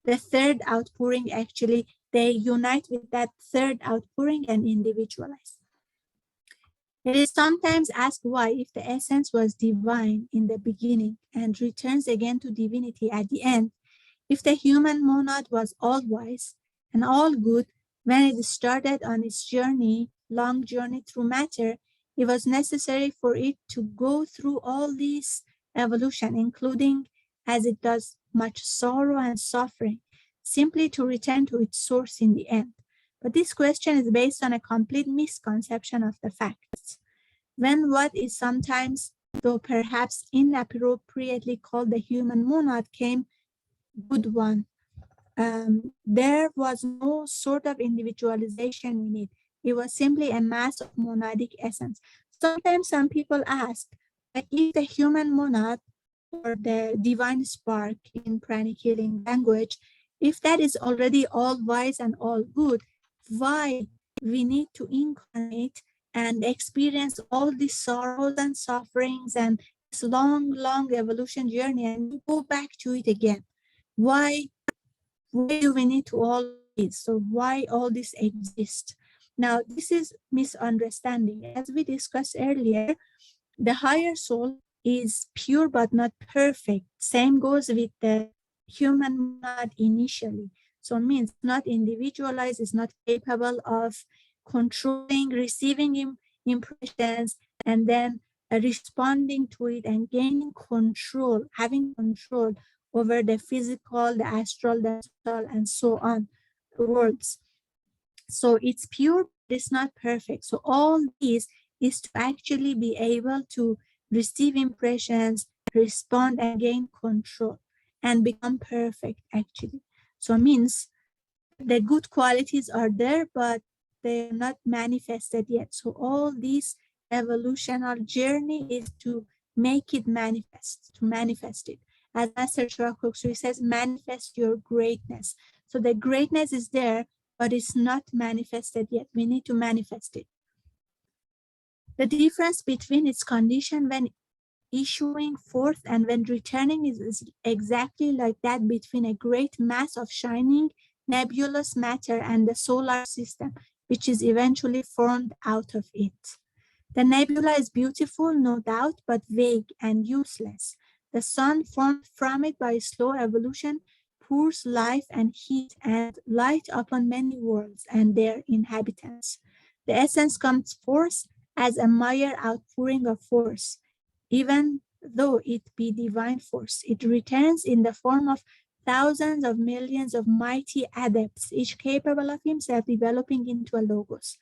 the third outpouring actually, they unite with that third outpouring and individualize. It is sometimes asked why, if the essence was divine in the beginning and returns again to divinity at the end, if the human monad was all wise and all good when it started on its journey, long journey through matter, it was necessary for it to go through all this evolution, including, as it does, much sorrow and suffering, simply to return to its source in the end. But this question is based on a complete misconception of the facts. When what is sometimes, though perhaps inappropriately called the human monad, came good one, there was no sort of individualization in it. It was simply a mass of monadic essence. Sometimes some people ask, like, if the human monad or the divine spark in pranic healing language, if that is already all wise and all good, why we need to incarnate and experience all these sorrows and sufferings and this long, long evolution journey and go back to it again? Why do we need to all this? So why all this exists? Now, this is misunderstanding. As we discussed earlier, the higher soul is pure but not perfect. Same goes with the human monad initially. So it means not individualized, is not capable of controlling, receiving impressions, and then responding to it and gaining control, having control over the physical, the astral, the mental, and so on worlds. So it's pure, but it's not perfect. So all these is to actually be able to receive impressions, respond, and gain control and become perfect actually. So it means the good qualities are there, but they're not manifested yet. So all this evolutional journey is to make it manifest, to manifest it. as Master Shokugsu says, manifest your greatness. So the greatness is there, but it's not manifested yet. We need to manifest it. The difference between its condition when issuing forth and when returning is exactly like that between a great mass of shining nebulous matter and the solar system, which is eventually formed out of it. The nebula is beautiful, no doubt, but vague and useless. The sun formed from it by slow evolution pours life and heat and light upon many worlds and their inhabitants. The essence comes forth as a mere outpouring of force. Even though it be divine force, it returns in the form of thousands of millions of mighty adepts, each capable of himself developing into a logos.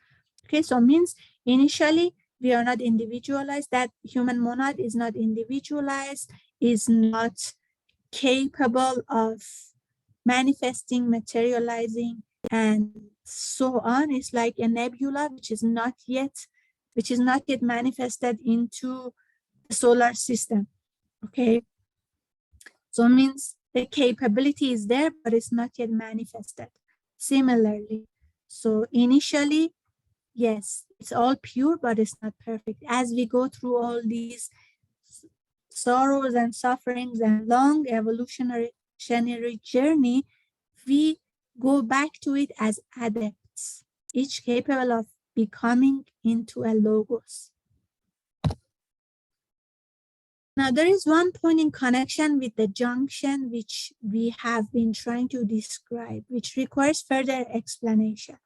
Okay, so means initially we are not individualized, that human monad is not individualized, is not capable of manifesting, materializing, and so on. It's like a nebula which is not yet manifested into the solar system. Okay, so it means the capability is there, but it's not yet manifested. Similarly, so initially, yes, it's all pure, but it's not perfect. As we go through all these sorrows and sufferings and long evolutionary journey, we go back to it as adepts, each capable of becoming into a logos. Now, there is one point in connection with the junction which we have been trying to describe, which requires further explanation.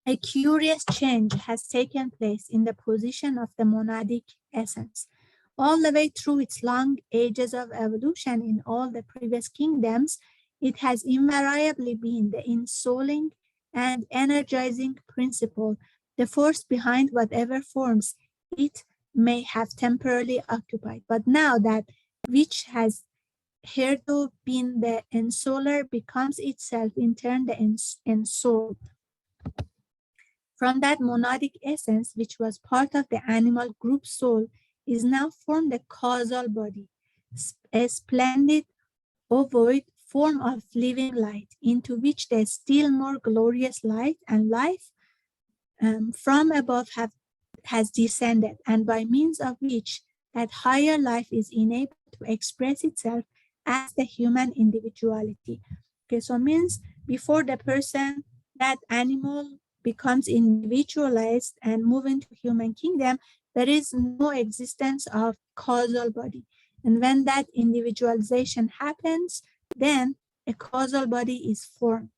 A curious change has taken place in the position of the monadic essence. All the way through its long ages of evolution in all the previous kingdoms, it has invariably been the ensouling and energizing principle, the force behind whatever forms it may have temporarily occupied. But now that which has hitherto been the ensouler becomes itself in turn the ensouled. From that monadic essence, which was part of the animal group soul, is now formed the causal body, a splendid ovoid form of living light, into which the still more glorious light and life from above has descended, and by means of which that higher life is enabled to express itself as the human individuality. Okay, so means before the person, that animal becomes individualized and move into human kingdom, there is no existence of causal body. And when that individualization happens, then a causal body is formed.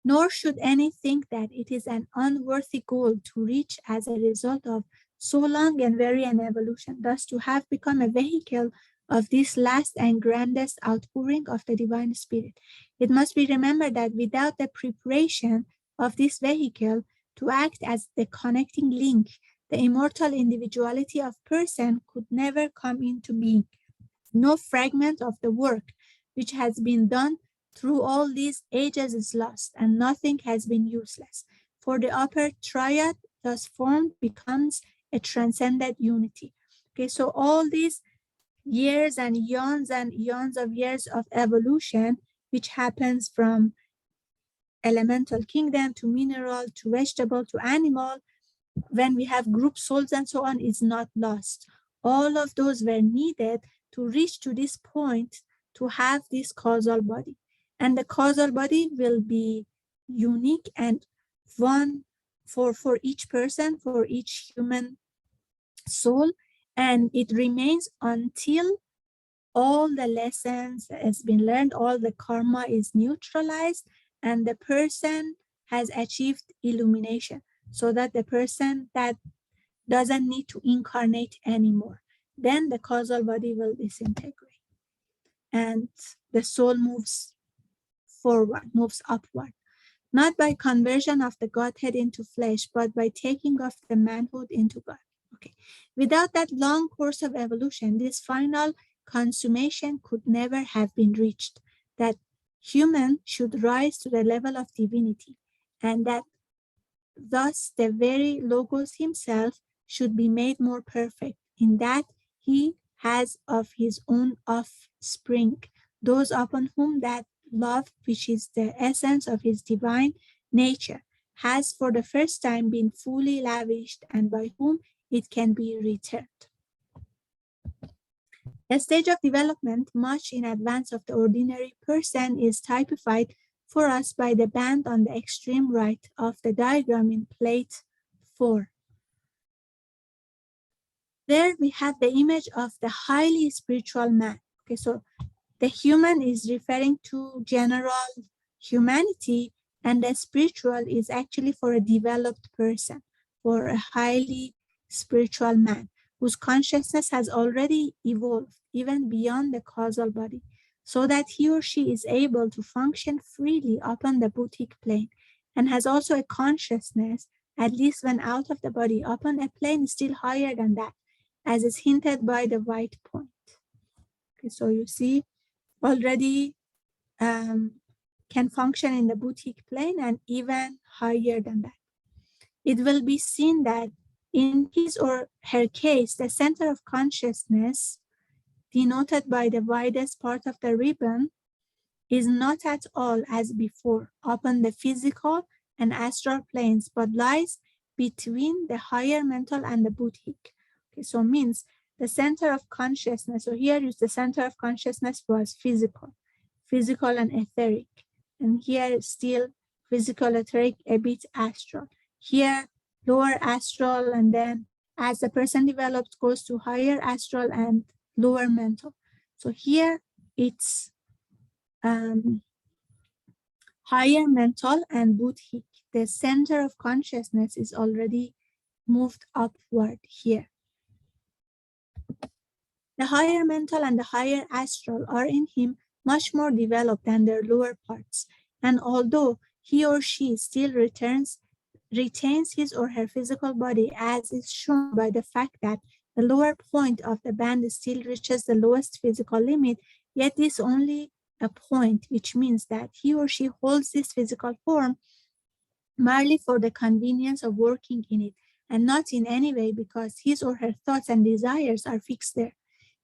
Nor should any think that it is an unworthy goal to reach as a result of so long and very an evolution, thus to have become a vehicle of this last and grandest outpouring of the divine spirit. It must be remembered that without the preparation of this vehicle to act as the connecting link, the immortal individuality of person could never come into being. No fragment of the work which has been done through all these ages is lost, and nothing has been useless. For the upper triad thus formed becomes a transcendent unity. Okay, so all these years and eons of years of evolution, which happens from elemental kingdom to mineral to vegetable to animal, when we have group souls and so on, is not lost. All of those were needed to reach to this point to have this causal body. And the causal body will be unique and one for each person, for each human soul, and it remains until all the lessons that has been learned, all the karma is neutralized, and the person has achieved illumination, so that the person that doesn't need to incarnate anymore. Then the causal body will disintegrate, and the soul moves forward, moves upward, not by conversion of the Godhead into flesh, but by taking of the manhood into God. Okay. Without that long course of evolution, this final consummation could never have been reached, that human should rise to the level of divinity, and that thus the very Logos himself should be made more perfect, in that he has of his own offspring, those upon whom that love, which is the essence of his divine nature, has for the first time been fully lavished, and by whom it can be returned. A stage of development much in advance of the ordinary person is typified for us by the band on the extreme right of the diagram in plate 4. There we have the image of the highly spiritual man. Okay, so the human is referring to general humanity, and the spiritual is actually for a developed person, for a highly spiritual man whose consciousness has already evolved even beyond the causal body, so that he or she is able to function freely upon the Buddhic plane, and has also a consciousness, at least when out of the body, upon a plane still higher than that, as is hinted by the white point. Okay, so you see, already can function in the Buddhic plane and even higher than that. It will be seen that in his or her case, the center of consciousness, denoted by the widest part of the ribbon, is not at all as before upon the physical and astral planes, but lies between the higher mental and the Buddhic. Okay, so means the center of consciousness, so here is the center of consciousness was physical and etheric, and here still physical, etheric, a bit astral. Here lower astral, and then as the person develops goes to higher astral and lower mental. So here it's higher mental and Buddhic. The center of consciousness is already moved upward here. The higher mental and the higher astral are in him much more developed than their lower parts, and although he or she still retains his or her physical body, as is shown by the fact that the lower point of the band still reaches the lowest physical limit, yet this only a point, which means that he or she holds this physical form merely for the convenience of working in it, and not in any way because his or her thoughts and desires are fixed there.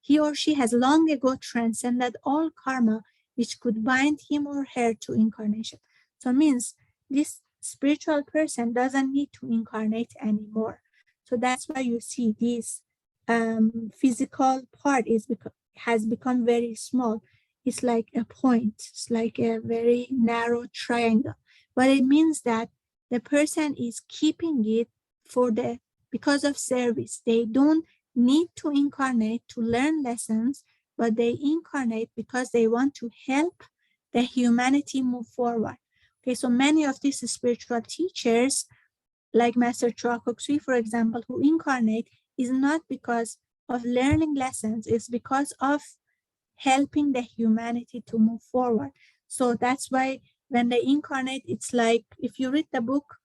He or she has long ago transcended all karma which could bind him or her to incarnation. So it means this spiritual person doesn't need to incarnate anymore. So that's why you see this physical part has become very small. It's like a point. It's like a very narrow triangle. But it means that the person is keeping it because of service. They don't need to incarnate to learn lessons, but they incarnate because they want to help the humanity move forward. Okay, so many of these spiritual teachers, like Master Chua Kok Sui, for example, who incarnate, is not because of learning lessons, it's because of helping the humanity to move forward. So that's why when they incarnate, it's like, if you read the book,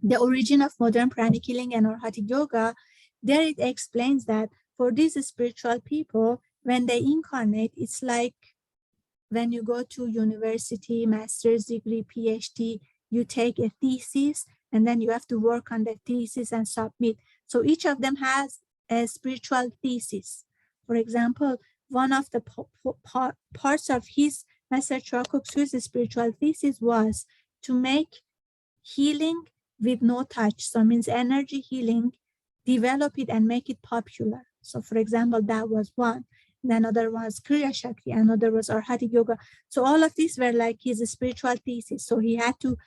The Origin of Modern Pranic Healing and Arhatic Yoga, there it explains that for these spiritual people, when they incarnate, it's like when you go to university, master's degree, PhD, you take a thesis, and then you have to work on the thesis and submit. So each of them has a spiritual thesis. For example, one of the parts of his Master Chua Kok Sui's spiritual thesis was to make healing with no touch, so means energy healing, develop it and make it popular. So for example, that was one. Then another was Kriya Shakti, another was Arhatic Yoga. So all of these were like his spiritual thesis. So he had to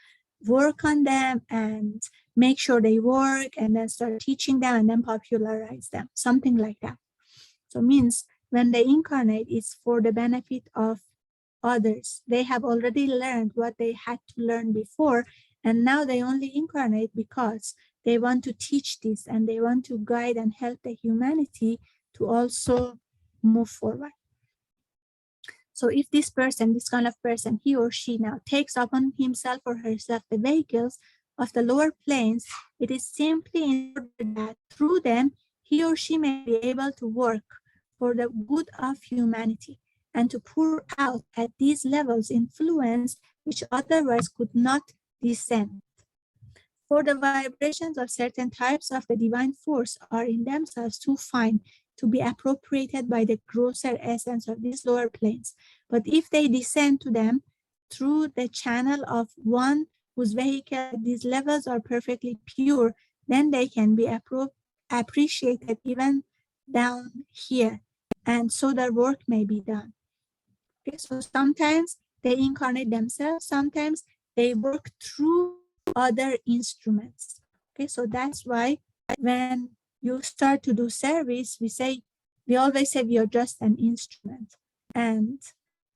work on them and make sure they work, and then start teaching them and then popularize them, something like that. So means when they incarnate, it's for the benefit of others. They have already learned what they had to learn before, and now they only incarnate because they want to teach this and they want to guide and help the humanity to also move forward. So if this person, this kind of person, he or she now takes upon himself or herself the vehicles of the lower planes, it is simply in order that through them, he or she may be able to work for the good of humanity and to pour out at these levels influence which otherwise could not descend. For the vibrations of certain types of the divine force are in themselves too fine to be appropriated by the grosser essence of these lower planes. But if they descend to them through the channel of one whose vehicle at these levels are perfectly pure, then they can be appreciated even down here, and so their work may be done. Okay, so sometimes they incarnate themselves, sometimes they work through other instruments. Okay, so that's why when you start to do service, we always say we are just an instrument. And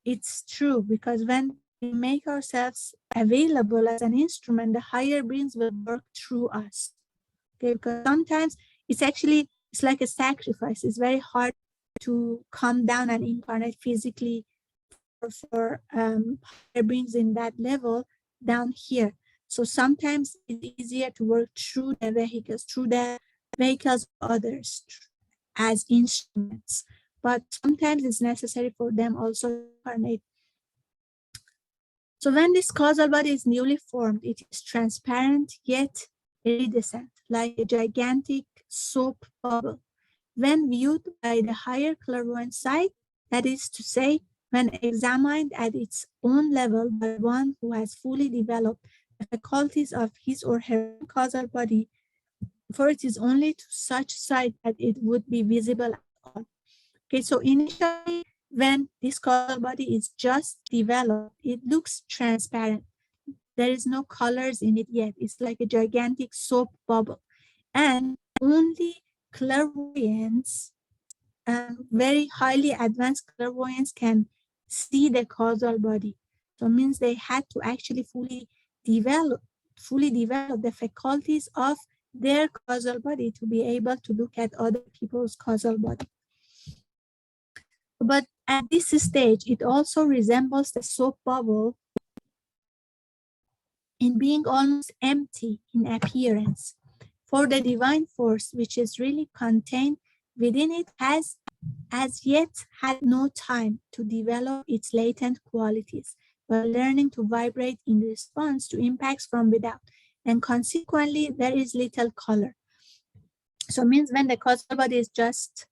it's true, because when we make ourselves available as an instrument, the higher beings will work through us. Okay, because sometimes it's like a sacrifice. It's very hard to come down and incarnate physically for higher beings in that level down here. So sometimes it's easier to work through the vehicles of others as instruments. But sometimes it's necessary for them also to incarnate. So when this causal body is newly formed, it is transparent yet iridescent, like a gigantic soap bubble. When viewed by the higher clairvoyant side, that is to say, when examined at its own level by one who has fully developed the faculties of his or her causal body, for it is only to such side that it would be visible at all. Okay, so initially, when this causal body is just developed, it looks transparent. There is no colors in it yet. It's like a gigantic soap bubble. And only clairvoyants, very highly advanced clairvoyants, can see the causal body. So it means they had to actually fully develop the faculties of their causal body to be able to look at other people's causal body. But at this stage, it also resembles the soap bubble in being almost empty in appearance. For the divine force, which is really contained within it, has as yet had no time to develop its latent qualities, but learning to vibrate in response to impacts from without. And consequently, there is little color. So it means when the causal body is just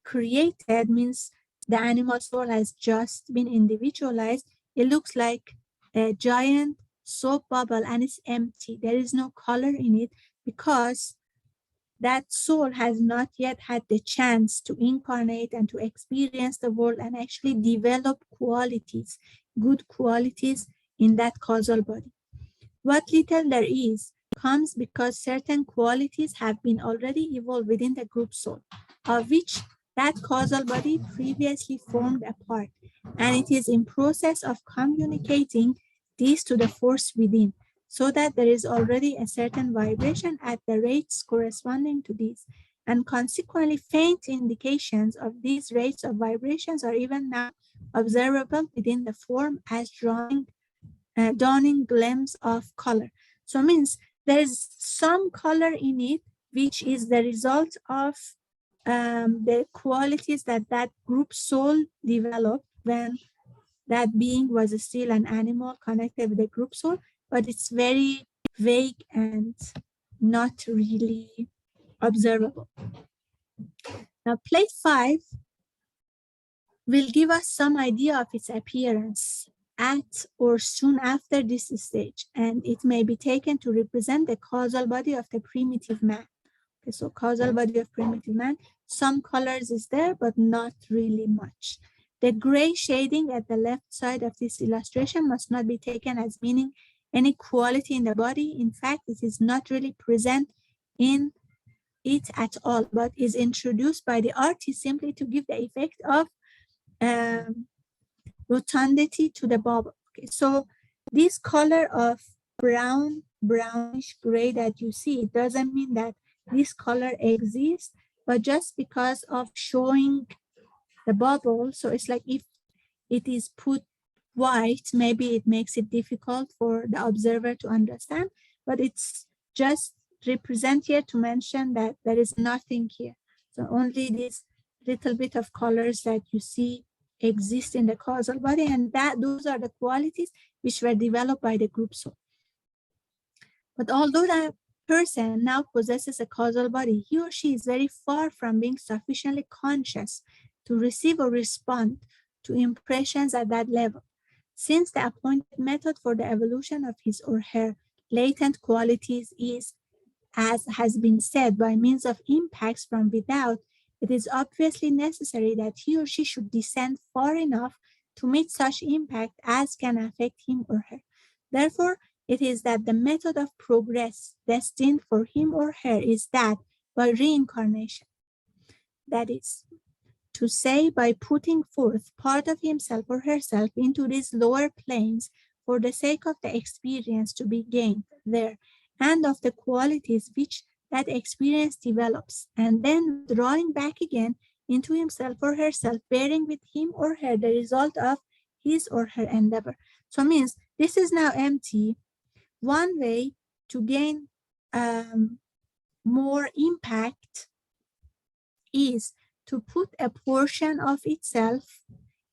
created, means the animal soul has just been individualized, it looks like a giant soap bubble and it's empty. There is no color in it because that soul has not yet had the chance to incarnate and to experience the world and actually develop qualities, good qualities in that causal body. What little there is comes because certain qualities have been already evolved within the group soul, of which that causal body previously formed a part, and it is in process of communicating these to the force within, so that there is already a certain vibration at the rates corresponding to these, and consequently faint indications of these rates of vibrations are even now observable within the form as dawning glimpse of color. So it means there is some color in it, which is the result of the qualities that that group soul developed when that being was still an animal connected with the group soul, but it's very vague and not really observable. Now, plate 5 will give us some idea of its appearance at or soon after this stage, and it may be taken to represent the causal body of the primitive man. Okay, so causal body of primitive man, some colors is there, but not really much. The gray shading at the left side of this illustration must not be taken as meaning any quality in the body. In fact, it is not really present in it at all, but is introduced by the artist simply to give the effect of rotundity to the bubble. Okay, so this color of brownish gray that you see, it doesn't mean that this color exists, but just because of showing the bubble, so it's like if it is put white, maybe it makes it difficult for the observer to understand, but it's just represent here to mention that there is nothing here. So only this little bit of colors that you see exist in the causal body, and that those are the qualities which were developed by the group soul. But although that person now possesses a causal body, he or she is very far from being sufficiently conscious to receive or respond to impressions at that level. Since the appointed method for the evolution of his or her latent qualities is, as has been said, by means of impacts from without, it is obviously necessary that he or she should descend far enough to meet such impact as can affect him or her. Therefore, it is that the method of progress destined for him or her is that by reincarnation. That is to say, by putting forth part of himself or herself into these lower planes for the sake of the experience to be gained there and of the qualities which that experience develops, and then drawing back again into himself or herself, bearing with him or her the result of his or her endeavor. So means this is now empty. One way to gain more impact is to put a portion of itself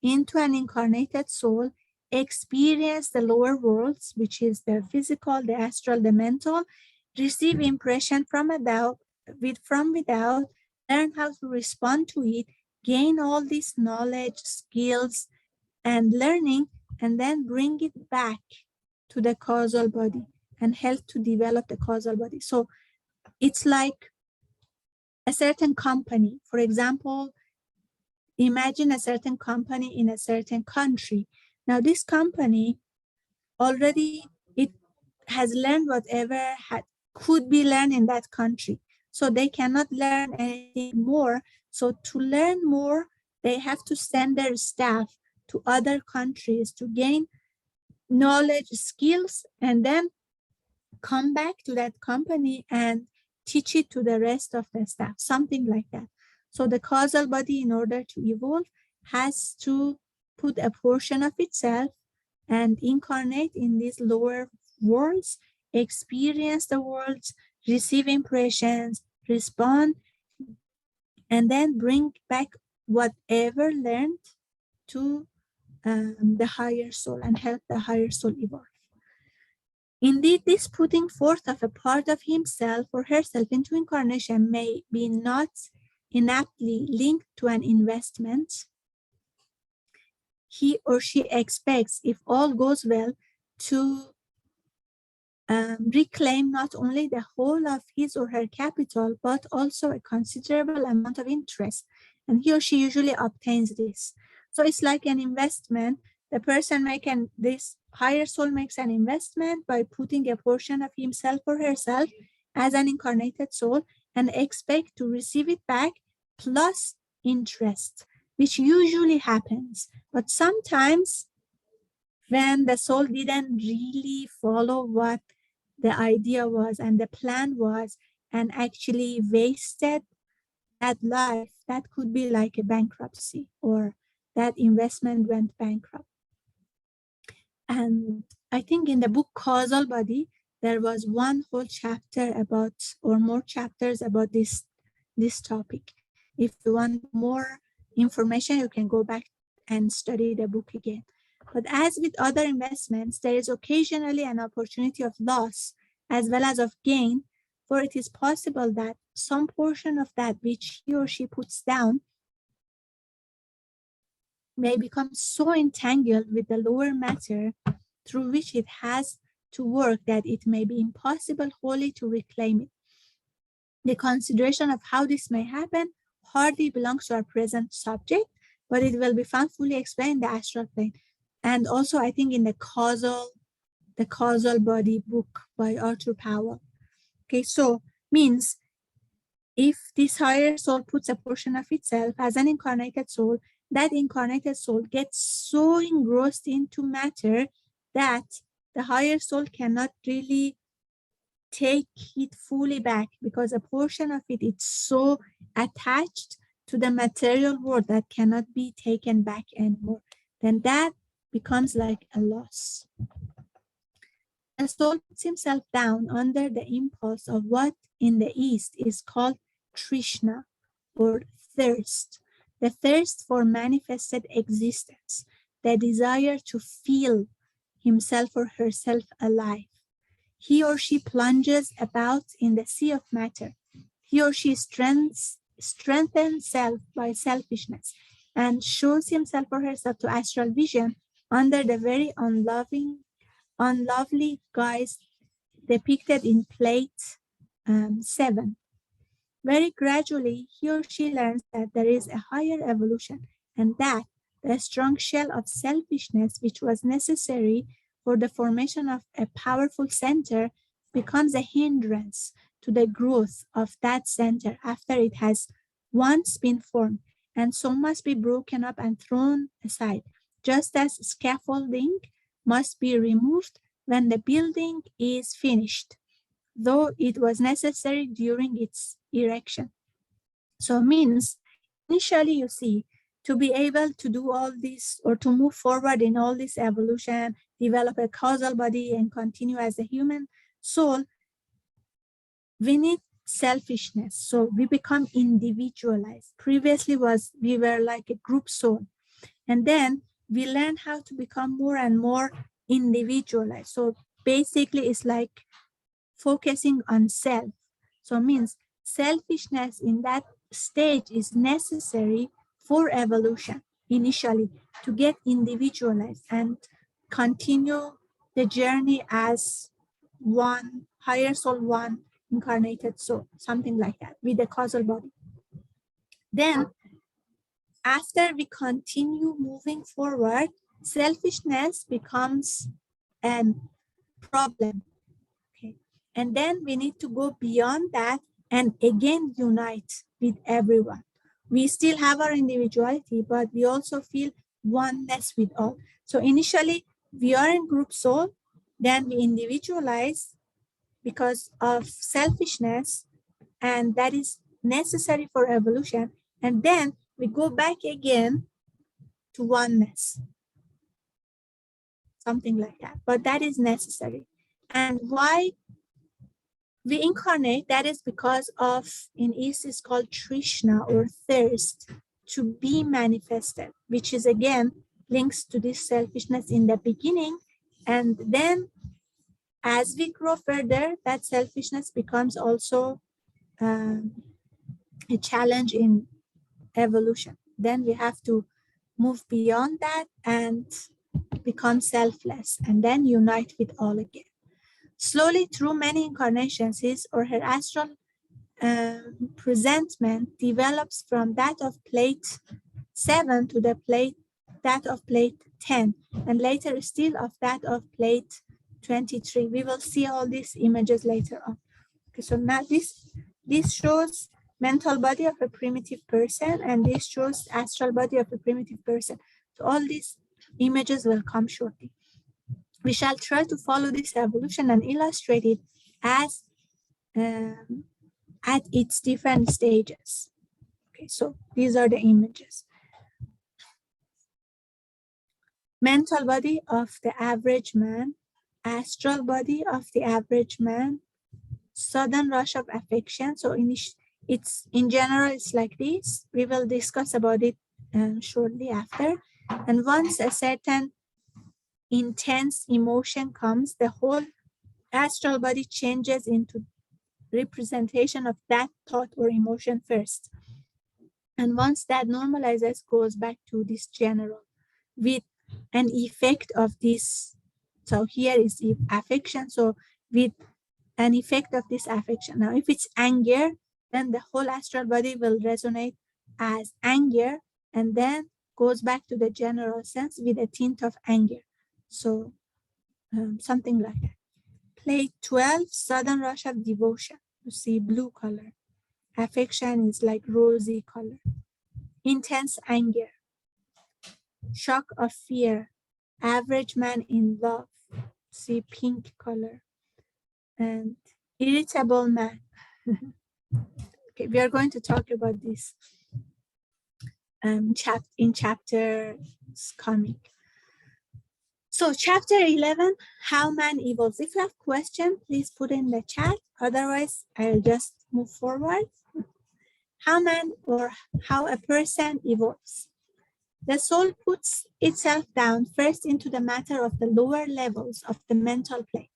into an incarnated soul, experience the lower worlds, which is the physical, the astral, the mental, receive impression from without, learn how to respond to it, gain all this knowledge, skills, and learning, and then bring it back to the causal body and help to develop the causal body. So it's like a certain company. For example, imagine a certain company in a certain country. Now this company already, it has learned whatever could be learned in that country. So they cannot learn anything more. So to learn more, they have to send their staff to other countries to gain knowledge, skills, and then come back to that company and teach it to the rest of the staff, something like that. So the causal body, in order to evolve, has to put a portion of itself and incarnate in these lower worlds, experience the worlds, receive impressions, respond, and then bring back whatever learned to the higher soul and help the higher soul evolve. Indeed, this putting forth of a part of himself or herself into incarnation may be not inaptly linked to an investment he or she expects, if all goes well, to reclaim not only the whole of his or her capital, but also a considerable amount of interest. And he or she usually obtains this. So it's like an investment. The person this higher soul makes an investment by putting a portion of himself or herself as an incarnated soul and expect to receive it back plus interest, which usually happens. But sometimes when the soul didn't really follow what the idea was and the plan was and actually wasted that life, that could be like a bankruptcy, or that investment went bankrupt. And I think in the book Causal Body, there was one whole chapter about, or more chapters about this topic. If you want more information, you can go back and study the book again. But as with other investments, there is occasionally an opportunity of loss as well as of gain, for it is possible that some portion of that which he or she puts down may become so entangled with the lower matter through which it has to work that it may be impossible wholly to reclaim it. The consideration of how this may happen hardly belongs to our present subject, but it will be found fully explained in the astral plane. And also, I think in the causal body book by Arthur Powell. Okay, so means if this higher soul puts a portion of itself as an incarnated soul, that incarnated soul gets so engrossed into matter that the higher soul cannot really take it fully back, because a portion of it is so attached to the material world that cannot be taken back anymore. Then that becomes like a loss. The soul puts himself down under the impulse of what in the East is called Trishna, or thirst, the thirst for manifested existence, the desire to feel himself or herself alive. he or she plunges about in the sea of matter. He or she strengthens self by selfishness and shows himself or herself to astral vision under the very unlovely guise depicted in plate 7. Very gradually, he or she learns that there is a higher evolution and that the strong shell of selfishness, which was necessary for the formation of a powerful center, becomes a hindrance to the growth of that center after it has once been formed, and so must be broken up and thrown aside, just as scaffolding must be removed when the building is finished, though it was necessary during its erection. So means initially, you see, to be able to do all this or to move forward in all this evolution, develop a causal body and continue as a human soul, we need selfishness. So we become individualized. Previously we were like a group soul. And then we learn how to become more and more individualized. So basically it's like focusing on self. So it means selfishness in that stage is necessary for evolution initially to get individualized and continue the journey as one higher soul, one incarnated soul, something like that, with the causal body. Then after we continue moving forward, selfishness becomes a problem. Okay. And then we need to go beyond that and again unite with everyone. We still have our individuality, but we also feel oneness with all. So initially, we are in group soul, then we individualize because of selfishness, and that is necessary for evolution. And then we go back again to oneness, something like that. But that is necessary. And why we incarnate, that is because of, in East is called Trishna or thirst, to be manifested, which is again links to this selfishness in the beginning. And then as we grow further, that selfishness becomes also a challenge in evolution. Then we have to move beyond that and become selfless and then unite with all again. Slowly, through many incarnations, his or her astral presentment develops from that of plate 7 to that of plate 10, and later still of that of plate 23. We will see all these images later on. Okay, so now this shows mental body of a primitive person, and this shows astral body of a primitive person. So all these images will come shortly. We shall try to follow this evolution and illustrate it as at its different stages. Okay, so these are the images. Mental body of the average man, astral body of the average man, sudden rush of affection. So it's in general, it's like this. We will discuss about it shortly after. And once a certain intense emotion comes, the whole astral body changes into representation of that thought or emotion first. And once that normalizes, goes back to this general with an effect of this. So here is the affection. So with an effect of this affection. Now, if it's anger, then the whole astral body will resonate as anger and then goes back to the general sense with a tint of anger. So something like that. Plate 12, sudden rush of devotion. You see blue color. Affection is like rosy color. Intense anger. Shock of fear. Average man in love. See pink color. And irritable man. Okay, we are going to talk about this in chapters coming. So chapter 11, how man evolves. If you have questions, please put in the chat. Otherwise, I'll just move forward. How man or how a person evolves. The soul puts itself down first into the matter of the lower levels of the mental plane.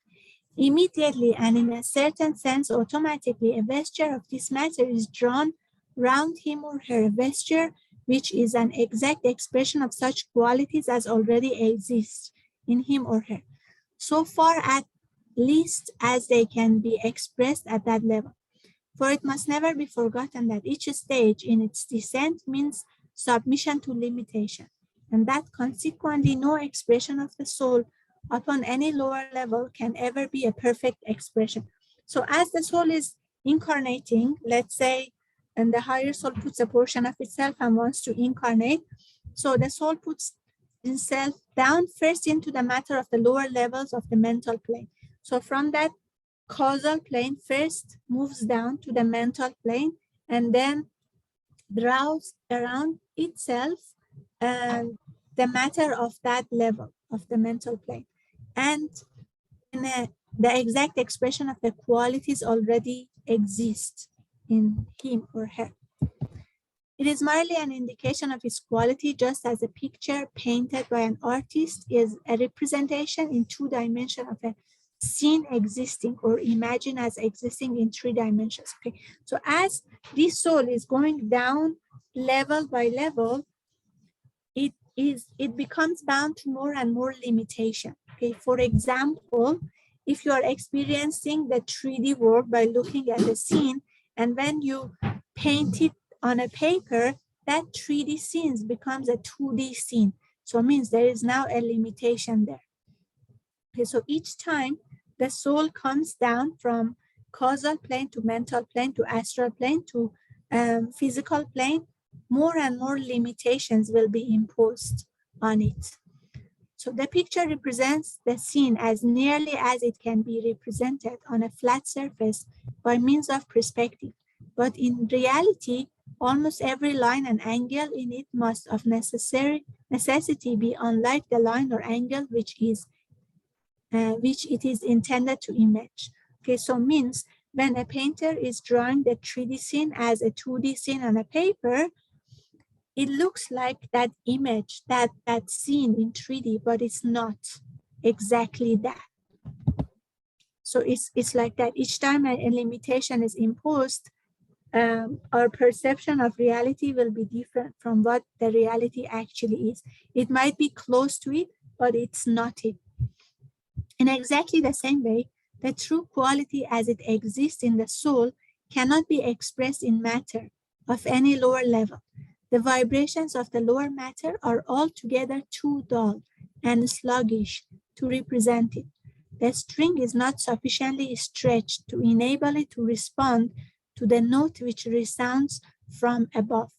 Immediately and in a certain sense automatically, a vesture of this matter is drawn round him or her, a vesture which is an exact expression of such qualities as already exist in him or her, so far at least as they can be expressed at that level. For it must never be forgotten that each stage in its descent means submission to limitation, and that consequently no expression of the soul upon any lower level can ever be a perfect expression. So as the soul is incarnating, let's say, and the higher soul puts a portion of itself and wants to incarnate, so the soul puts itself down first into the matter of the lower levels of the mental plane. So from that causal plane first moves down to the mental plane and then draws around itself the matter of that level of the mental plane. And the exact expression of the qualities already exist in him or her. It is merely an indication of its quality, just as a picture painted by an artist is a representation in 2 dimensions of a scene existing or imagined as existing in 3 dimensions. Okay, so as this soul is going down level by level, it becomes bound to more and more limitation. Okay, for example, if you are experiencing the 3D world by looking at the scene, and when you paint it on a paper, that 3D scene becomes a 2D scene. So it means there is now a limitation there. Okay, so each time the soul comes down from causal plane to mental plane to astral plane to physical plane, more and more limitations will be imposed on it. So the picture represents the scene as nearly as it can be represented on a flat surface by means of perspective. But in reality, almost every line and angle in it must of necessity be unlike the line or angle which it is intended to image. Okay, so means when a painter is drawing the 3D scene as a 2D scene on a paper, it looks like that image, that scene in 3D, but it's not exactly that. So it's like that. Each time a limitation is imposed, our perception of reality will be different from what the reality actually is. It might be close to it, but it's not it. In exactly the same way, the true quality as it exists in the soul cannot be expressed in matter of any lower level. The vibrations of the lower matter are altogether too dull and sluggish to represent it. The string is not sufficiently stretched to enable it to respond to the note which resounds from above.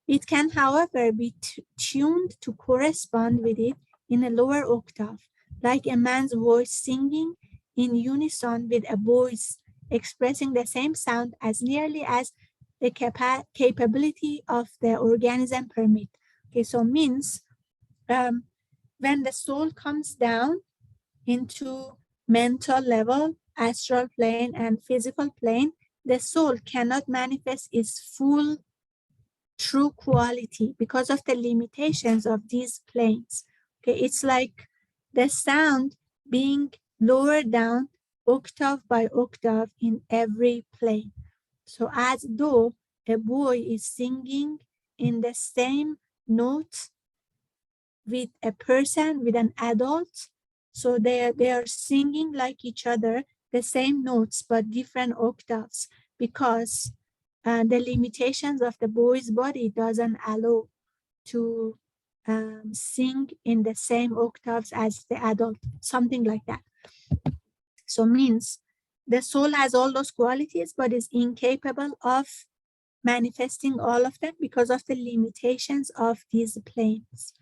It can, however, be tuned to correspond with it in a lower octave, like a man's voice singing in unison with a voice expressing the same sound as nearly as the capability of the organism permit. Okay, so means when the soul comes down into mental level, astral plane, and physical plane, the soul cannot manifest its full true quality because of the limitations of these planes. Okay, it's like the sound being lowered down octave by octave in every plane. So as though a boy is singing in the same note with a person, with an adult, so they are singing like each other, the same notes, but different octaves, because the limitations of the boy's body doesn't allow to sing in the same octaves as the adult, something like that. So means the soul has all those qualities, but is incapable of manifesting all of them because of the limitations of these planes.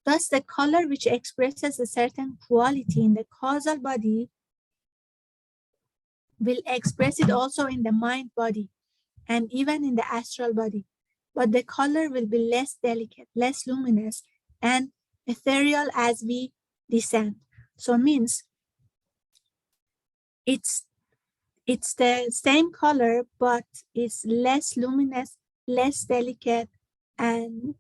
Thus, the color which expresses a certain quality in the causal body will express it also in the mind body and even in the astral body. But the color will be less delicate, less luminous, and ethereal as we descend. So means it's the same color, but it's less luminous, less delicate, and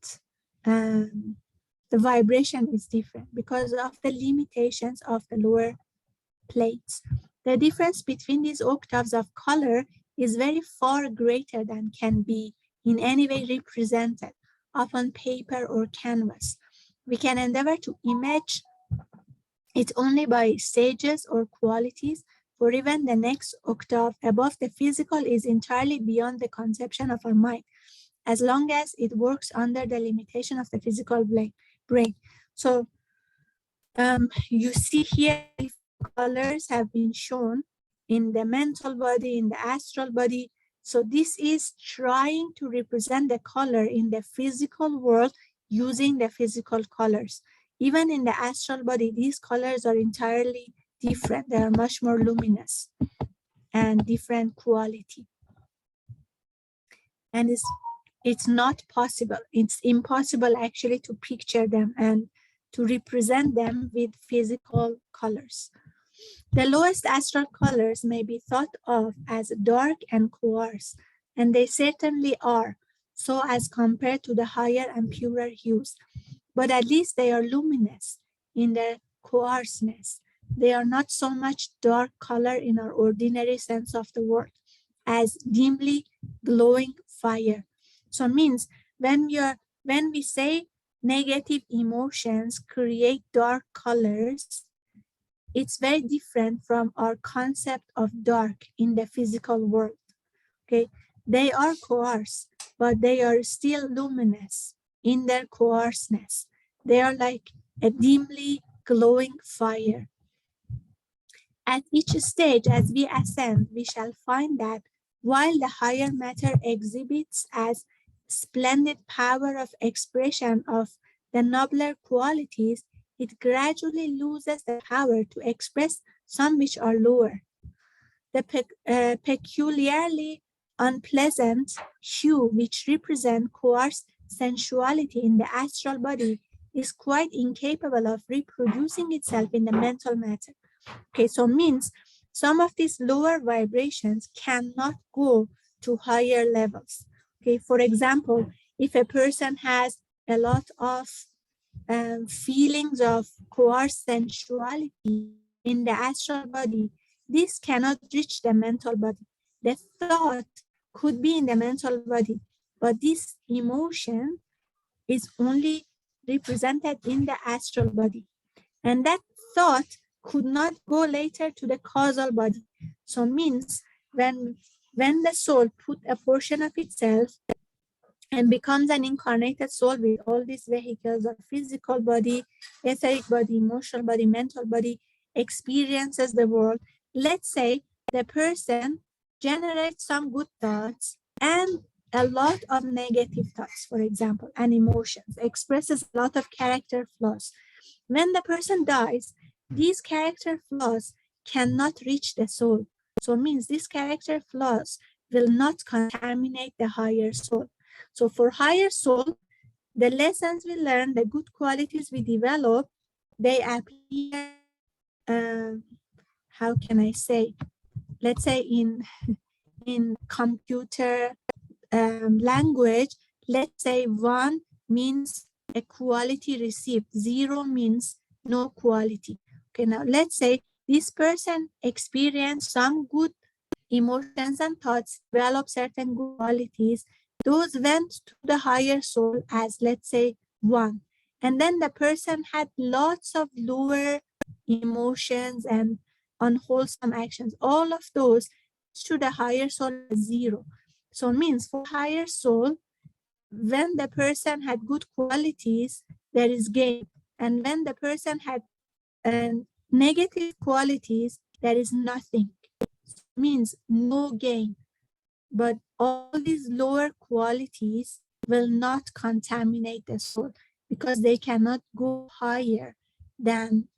the vibration is different because of the limitations of the lower plates. The difference between these octaves of color is very far greater than can be in any way represented upon paper or canvas. We can endeavor to image it only by stages or qualities, for even the next octave above the physical is entirely beyond the conception of our mind, as long as it works under the limitation of the physical brain. So you see here colors have been shown in the mental body, in the astral body. So this is trying to represent the color in the physical world using the physical colors. Even in the astral body, these colors are entirely different. They are much more luminous and different quality. And it's not possible. It's impossible actually to picture them and to represent them with physical colors. The lowest astral colors may be thought of as dark and coarse, and they certainly are, so as compared to the higher and purer hues. But at least they are luminous in their coarseness. They are not so much dark color in our ordinary sense of the word as dimly glowing fire. So it means when we say negative emotions create dark colors, it's very different from our concept of dark in the physical world. Okay, they are coarse, but they are still luminous in their coarseness. They are like a dimly glowing fire. At each stage, as we ascend, we shall find that while the higher matter exhibits as splendid power of expression of the nobler qualities, it gradually loses the power to express some which are lower. The peculiarly unpleasant hue which represents coarse sensuality in the astral body is quite incapable of reproducing itself in the mental matter. Okay, so means some of these lower vibrations cannot go to higher levels. Okay, for example, if a person has a lot of feelings of coarse sensuality in the astral body, this cannot reach the mental body. The thought could be in the mental body, but this emotion is only represented in the astral body. And that thought could not go later to the causal body. So means when the soul put a portion of itself and becomes an incarnated soul with all these vehicles of physical body, etheric body, emotional body, mental body, experiences the world. Let's say the person generates some good thoughts and a lot of negative thoughts, for example, and emotions, expresses a lot of character flaws. When the person dies, these character flaws cannot reach the soul. So it means these character flaws will not contaminate the higher soul. So for higher soul, the lessons we learn, the good qualities we develop, they appear, how can I say, let's say in computer language, let's say 1 means a quality received, 0 means no quality. Okay, now let's say this person experienced some good emotions and thoughts, developed certain good qualities. Those went to the higher soul as, let's say, 1. And then the person had lots of lower emotions and unwholesome actions. All of those to the higher soul as 0. So it means for higher soul, when the person had good qualities, there is gain. And when the person had negative qualities, there is nothing. So it means no gain. But all these lower qualities will not contaminate the soul because they cannot go higher than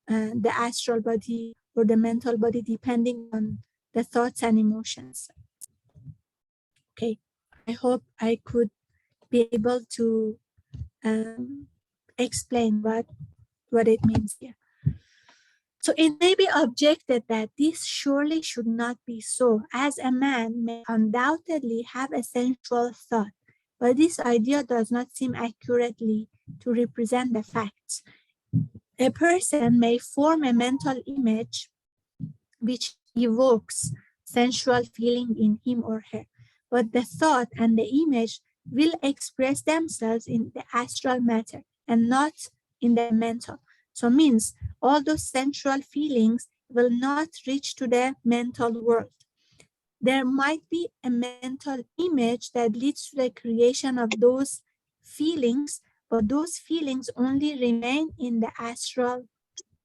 the astral body or the mental body, depending on the thoughts and emotions. Okay, I hope I could be able to explain what it means here. So it may be objected that this surely should not be so, as a man may undoubtedly have a sensual thought, but this idea does not seem accurately to represent the facts. A person may form a mental image which evokes sensual feeling in him or her, but the thought and the image will express themselves in the astral matter and not in the mental. So means all those sensual feelings will not reach to the mental world. There might be a mental image that leads to the creation of those feelings, but those feelings only remain in the astral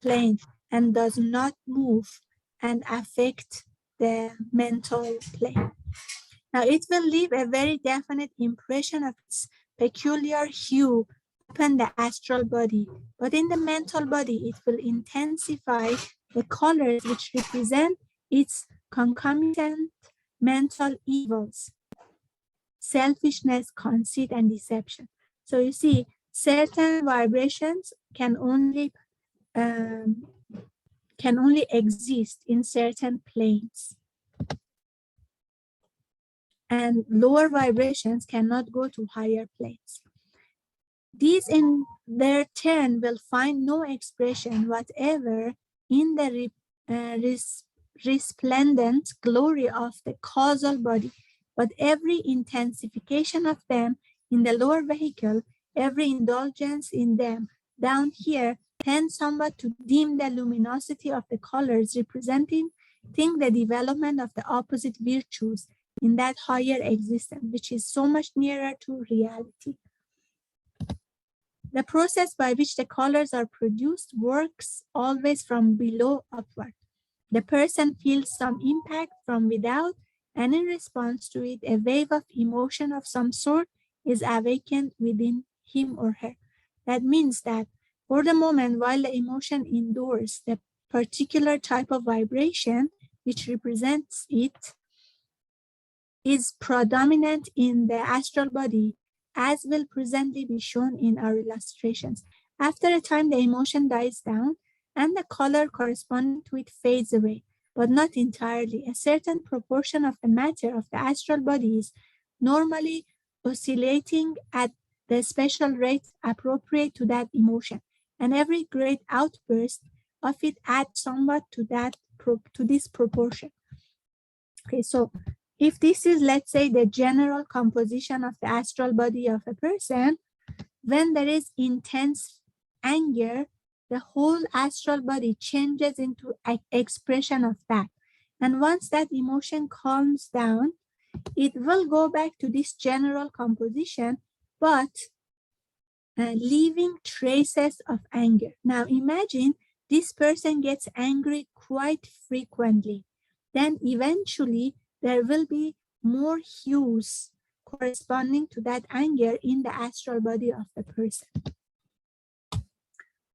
plane and does not move and affect the mental plane. Now, it will leave a very definite impression of its peculiar hue upon the astral body, but in the mental body, it will intensify the colors which represent its concomitant mental evils, selfishness, conceit, and deception. So you see, certain vibrations can only exist in certain planes, and lower vibrations cannot go to higher planes. These in their turn will find no expression whatever in the resplendent glory of the causal body, but every intensification of them in the lower vehicle, every indulgence in them down here tends somewhat to dim the luminosity of the colors, representing the development of the opposite virtues in that higher existence, which is so much nearer to reality. The process by which the colors are produced works always from below upward. The person feels some impact from without, and in response to it, a wave of emotion of some sort is awakened within him or her. That means that for the moment, while the emotion endures the particular type of vibration which represents it, is predominant in the astral body, as will presently be shown in our illustrations. After a time, the emotion dies down and the color corresponding to it fades away, but not entirely. A certain proportion of the matter of the astral body is normally oscillating at the special rate appropriate to that emotion, and every great outburst of it adds somewhat to this proportion. Okay, so if this is, let's say, the general composition of the astral body of a person, when there is intense anger, the whole astral body changes into an expression of that. And once that emotion calms down, it will go back to this general composition, but leaving traces of anger. Now imagine this person gets angry quite frequently. Then eventually there will be more hues corresponding to that anger in the astral body of the person.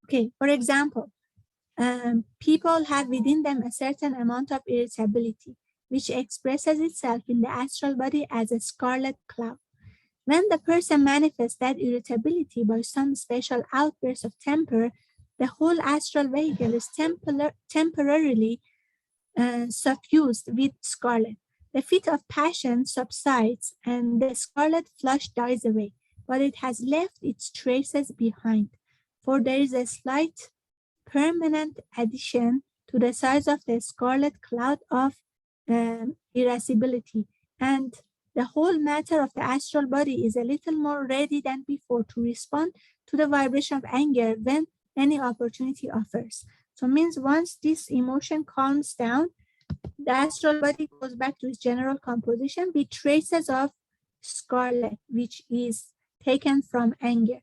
Okay, for example, people have within them a certain amount of irritability, which expresses itself in the astral body as a scarlet cloud. When the person manifests that irritability by some special outburst of temper, the whole astral vehicle is temporarily suffused with scarlet. The fit of passion subsides and the scarlet flush dies away, but it has left its traces behind, for there is a slight permanent addition to the size of the scarlet cloud of irascibility, and the whole matter of the astral body is a little more ready than before to respond to the vibration of anger when any opportunity offers. So means once this emotion calms down, the astral body goes back to its general composition with traces of scarlet, which is taken from anger.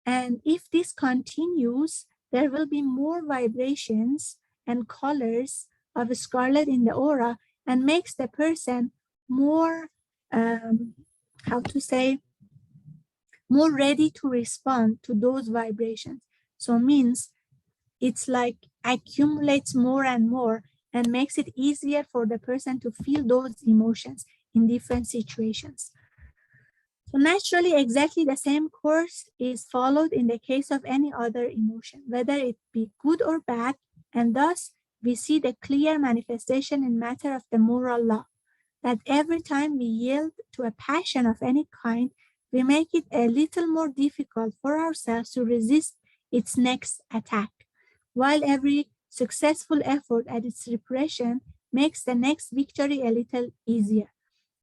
And if this continues, there will be more vibrations and colors of scarlet in the aura, and makes the person more, more ready to respond to those vibrations. So means it's like accumulates more and more and makes it easier for the person to feel those emotions in different situations. So naturally, exactly the same course is followed in the case of any other emotion, whether it be good or bad, and thus we see the clear manifestation in matter of the moral law, that every time we yield to a passion of any kind, we make it a little more difficult for ourselves to resist its next attack, while every successful effort at its repression makes the next victory a little easier.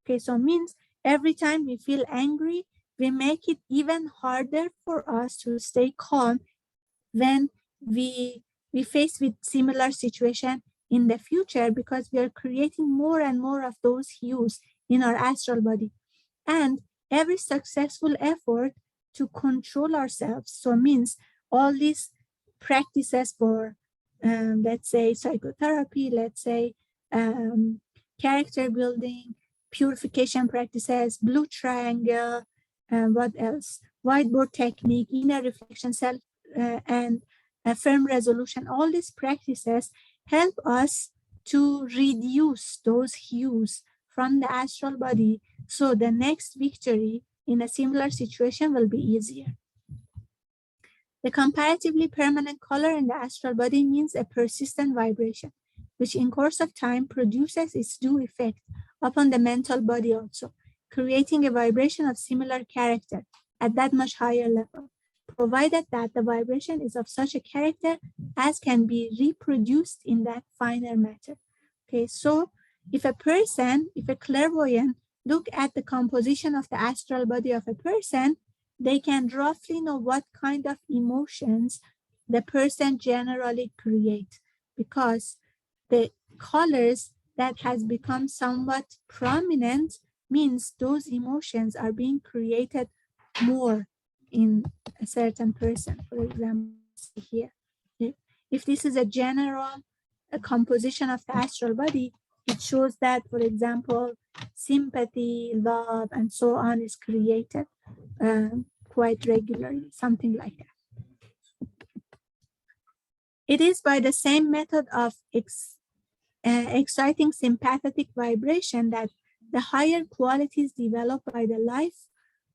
Okay, so means every time we feel angry, we make it even harder for us to stay calm when we face with similar situation in the future, because we are creating more and more of those hues in our astral body. And every successful effort to control ourselves, so means all these practices for let's say psychotherapy, let's say character building, purification practices, blue triangle, what else, whiteboard technique, inner reflection, self and firm resolution, all these practices help us to reduce those hues from the astral body, so the next victory in a similar situation will be easier. The comparatively permanent color in the astral body means a persistent vibration, which in course of time produces its due effect upon the mental body also, creating a vibration of similar character at that much higher level, provided that the vibration is of such a character as can be reproduced in that finer matter. Okay, so if a clairvoyant look at the composition of the astral body of a person, they can roughly know what kind of emotions the person generally create, because the colors that has become somewhat prominent means those emotions are being created more in a certain person. For example, here, if this is a general composition of the astral body, it shows that, for example, sympathy, love, and so on is created quite regularly, something like that. It is by the same method of exciting sympathetic vibration that the higher qualities developed by the life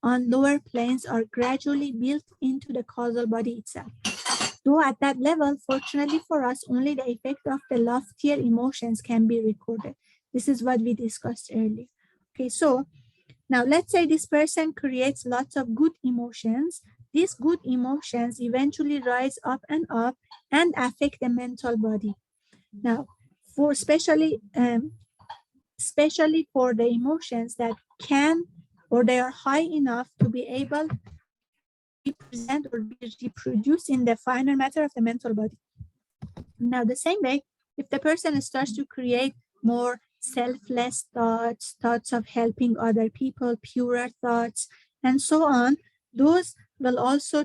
on lower planes are gradually built into the causal body itself. Though at that level, fortunately for us, only the effect of the loftier emotions can be recorded. This is what we discussed earlier. Okay, so now let's say this person creates lots of good emotions. These good emotions eventually rise up and affect the mental body. Now, for especially for the emotions that can, or they are high enough to be able to represent or be reproduced in the finer matter of the mental body. Now, the same way, if the person starts to create more selfless thoughts, thoughts of helping other people, purer thoughts, and so on, those will also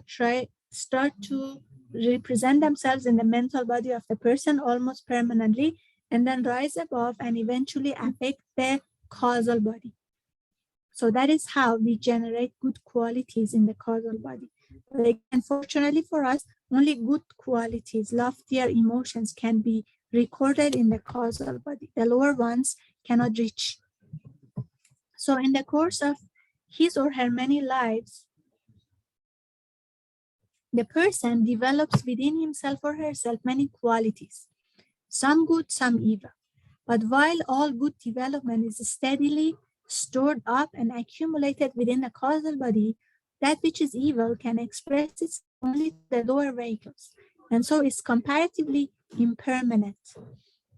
start to represent themselves in the mental body of the person almost permanently, and then rise above and eventually affect the causal body. So that is how we generate good qualities in the causal body. But unfortunately for us, only good qualities, loftier emotions can be recorded in the causal body. The lower ones cannot reach. So in the course of his or her many lives, the person develops within himself or herself many qualities, some good, some evil. But while all good development is steadily stored up and accumulated within the causal body, that which is evil can express its only to the lower vehicles, and so is comparatively impermanent.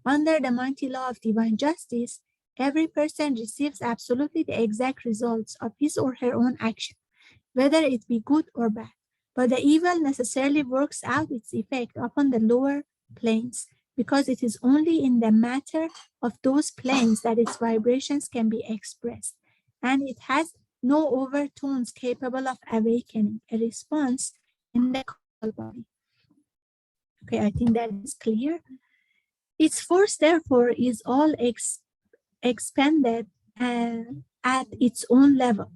Under the mighty law of divine justice, every person receives absolutely the exact results of his or her own action, whether it be good or bad. But the evil necessarily works out its effect upon the lower planes, because it is only in the matter of those planes that its vibrations can be expressed, and it has no overtones capable of awakening a response in the causal body. Okay, I think that is clear. Its force, therefore, is all expended at its own level,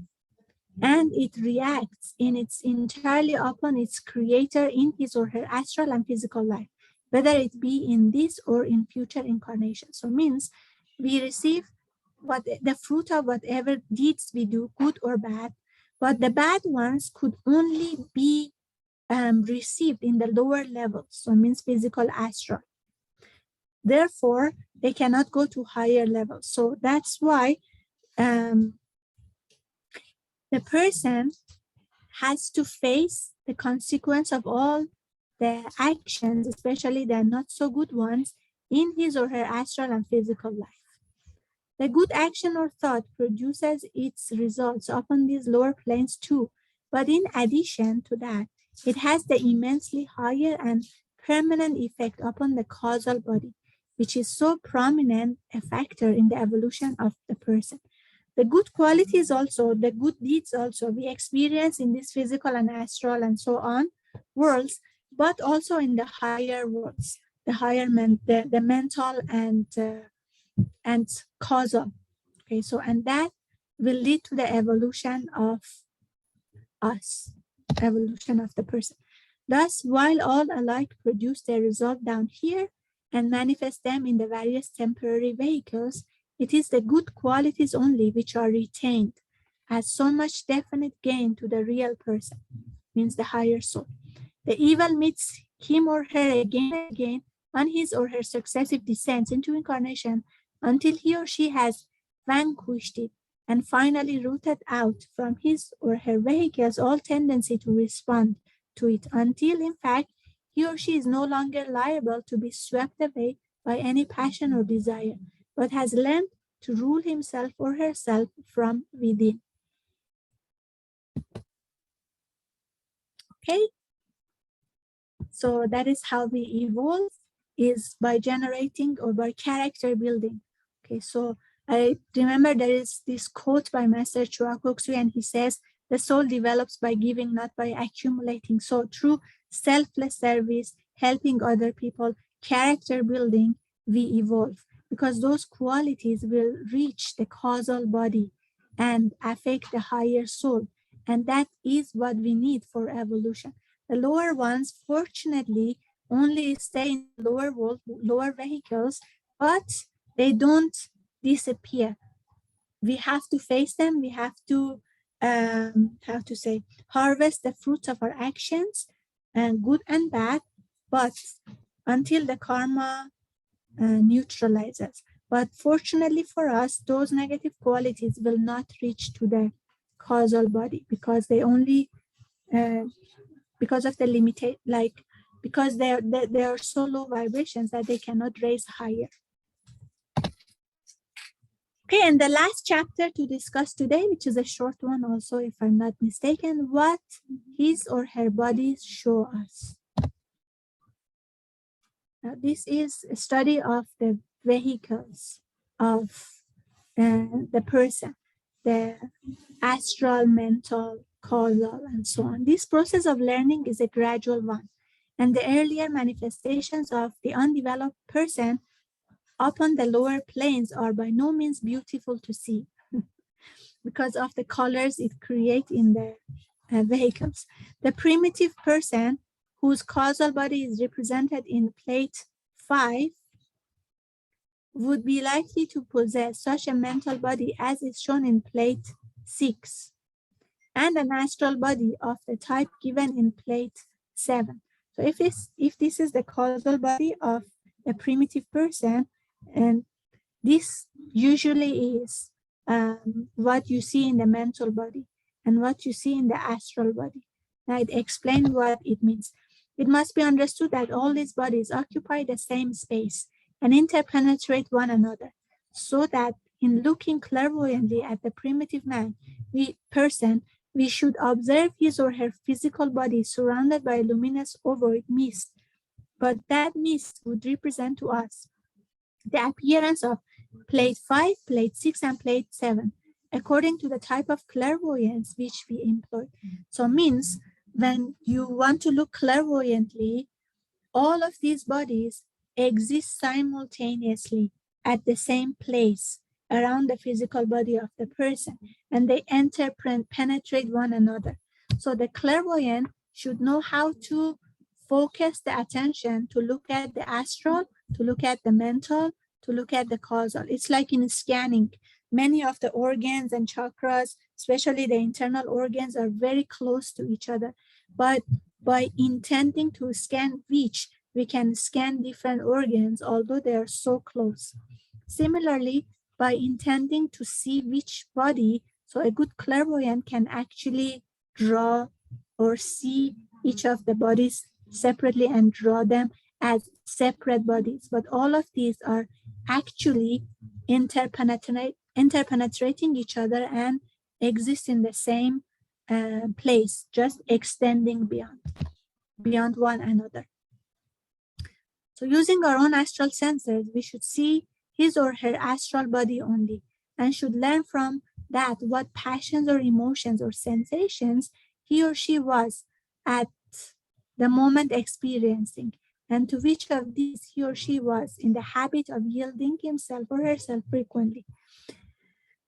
and it reacts in its entirely upon its creator in his or her astral and physical life, whether it be in this or in future incarnations. So means we receive the fruit of whatever deeds we do, good or bad, but the bad ones could only be received in the lower levels, so means physical astral. Therefore, they cannot go to higher levels. So that's why the person has to face the consequence of all the actions, especially the not so good ones, in his or her astral and physical life. The good action or thought produces its results upon these lower planes too, but in addition to that, it has the immensely higher and permanent effect upon the causal body, which is so prominent a factor in the evolution of the person. The good qualities also, the good deeds also, we experience in this physical and astral and so on worlds, but also in the higher worlds, the higher the mental and causal. Okay, so and that will lead to the evolution of us, evolution of the person. Thus, while all alike produce their result down here and manifest them in the various temporary vehicles, it is the good qualities only which are retained as so much definite gain to the real person, means the higher soul. The evil meets him or her again and again on his or her successive descents into incarnation until he or she has vanquished it and finally rooted out from his or her vehicles all tendency to respond to it, until in fact he or she is no longer liable to be swept away by any passion or desire, but has learned to rule himself or herself from within. Okay, so that is how we evolve, is by generating or by character building. Okay, so I remember there is this quote by Master Chua Kok-sui, and he says, the soul develops by giving, not by accumulating. So through selfless service, helping other people, character building, we evolve, because those qualities will reach the causal body and affect the higher soul. And that is what we need for evolution. The lower ones, fortunately, only stay in the lower world, lower vehicles, but they don't disappear. We have to face them. We have to, harvest the fruits of our actions, and good and bad, but until the karma neutralizes. But fortunately for us, those negative qualities will not reach to the causal body, because they only, because of the limitation, like, because they are so low vibrations that they cannot raise higher. Okay, and the last chapter to discuss today, which is a short one also, if I'm not mistaken, what his or her bodies show us. Now, this is a study of the vehicles of the person, the astral, mental, causal, and so on. This process of learning is a gradual one, and the earlier manifestations of the undeveloped person upon the lower planes are by no means beautiful to see because of the colors it creates in the vehicles. The primitive person, whose causal body is represented in plate 5, would be likely to possess such a mental body as is shown in plate 6, and an astral body of the type given in plate 7. So if this is the causal body of a primitive person, and this usually is what you see in the mental body and what you see in the astral body. Now, I'd explain what it means. It must be understood that all these bodies occupy the same space and interpenetrate one another, so that in looking clairvoyantly at the primitive man, we should observe his or her physical body surrounded by luminous ovoid mist, but that mist would represent to us the appearance of plate 5, plate 6, and plate 7, according to the type of clairvoyance which we employ. So means when you want to look clairvoyantly, all of these bodies exist simultaneously at the same place around the physical body of the person, and they penetrate one another. So the clairvoyant should know how to focus the attention to look at the astral, to look at the mental, to look at the causal. It's like in scanning. Many of the organs and chakras, especially the internal organs, are very close to each other. But by intending to scan which, we can scan different organs, although they are so close. Similarly, by intending to see which body So a good clairvoyant can actually draw or see each of the bodies separately and draw them as separate bodies. But all of these are actually interpenetrating each other and exist in the same place, just extending beyond one another. So using our own astral sensors, we should see his or her astral body only and should learn from that what passions or emotions or sensations he or she was at the moment experiencing, and to which of these he or she was in the habit of yielding himself or herself frequently.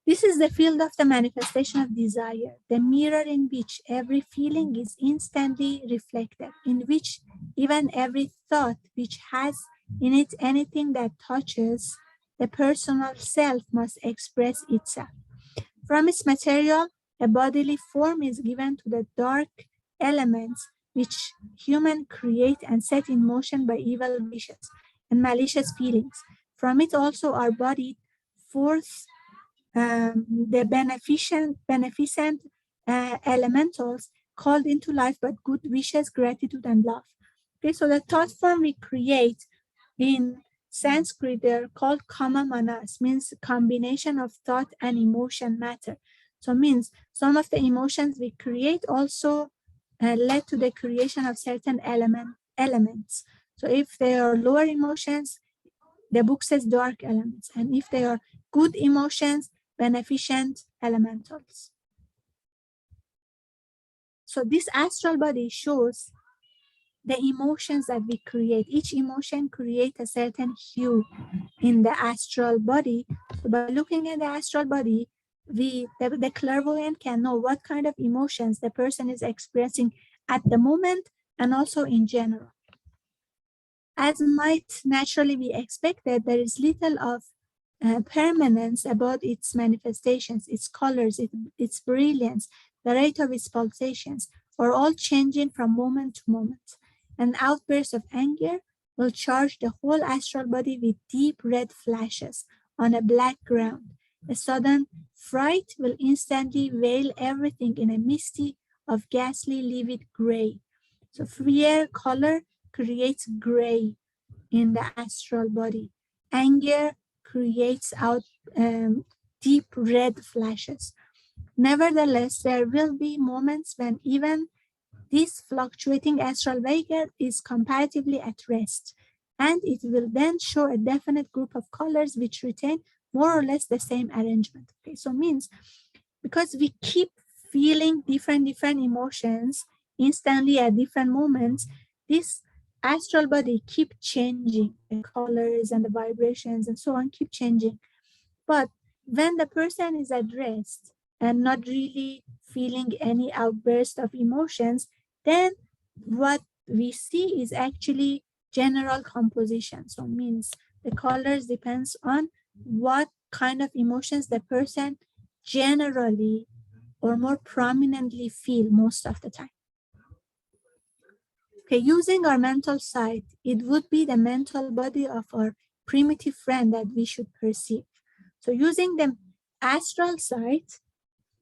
This is the field of the manifestation of desire, the mirror in which every feeling is instantly reflected, in which even every thought which has in it anything that touches the personal self must express itself. From its material, a bodily form is given to the dark elements which humans create and set in motion by evil wishes and malicious feelings. From it also are bodied forth the beneficent elementals called into life by good wishes, gratitude, and love. Okay, so the thought form we create in Sanskrit, they're called kama manas, means combination of thought and emotion matter. So means some of the emotions we create also led to the creation of certain elements. So if they are lower emotions, the book says dark elements. And if they are good emotions, beneficent elementals. So this astral body shows the emotions that we create. Each emotion creates a certain hue in the astral body. So by looking at the astral body, the clairvoyant can know what kind of emotions the person is expressing at the moment and also in general. As might naturally be expected, there is little of permanence about its manifestations, its colors, its brilliance, the rate of its pulsations, are all changing from moment to moment. An outburst of anger will charge the whole astral body with deep red flashes on a black ground. A sudden fright will instantly veil everything in a misty of ghastly livid gray. So fear color creates gray in the astral body. Anger creates out deep red flashes. Nevertheless, there will be moments when even this fluctuating astral vehicle is comparatively at rest, and it will then show a definite group of colors which retain more or less the same arrangement. Okay, so means because we keep feeling different emotions instantly at different moments, this astral body keep changing, the colors and the vibrations and so on keep changing. But when the person is at rest and not really feeling any outburst of emotions, then what we see is actually general composition. So means the colors depends on what kind of emotions the person generally or more prominently feel most of the time. Okay, using our mental sight, it would be the mental body of our primitive friend that we should perceive. So using the astral sight,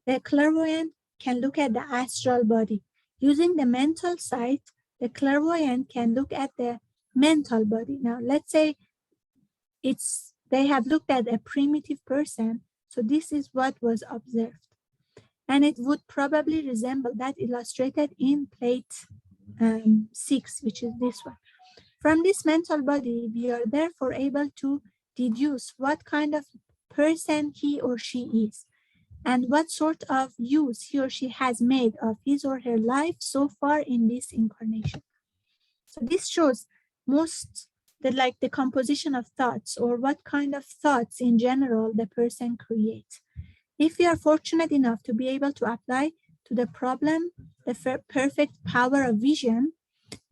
the clairvoyant can look at the astral body. Using the mental sight, the clairvoyant can look at the mental body. Now, let's say they have looked at a primitive person, so this is what was observed. And it would probably resemble that illustrated in plate 6, which is this one. From this mental body, we are therefore able to deduce what kind of person he or she is and what sort of use he or she has made of his or her life so far in this incarnation. So this shows the composition of thoughts or what kind of thoughts in general the person creates. If we are fortunate enough to be able to apply to the problem the perfect power of vision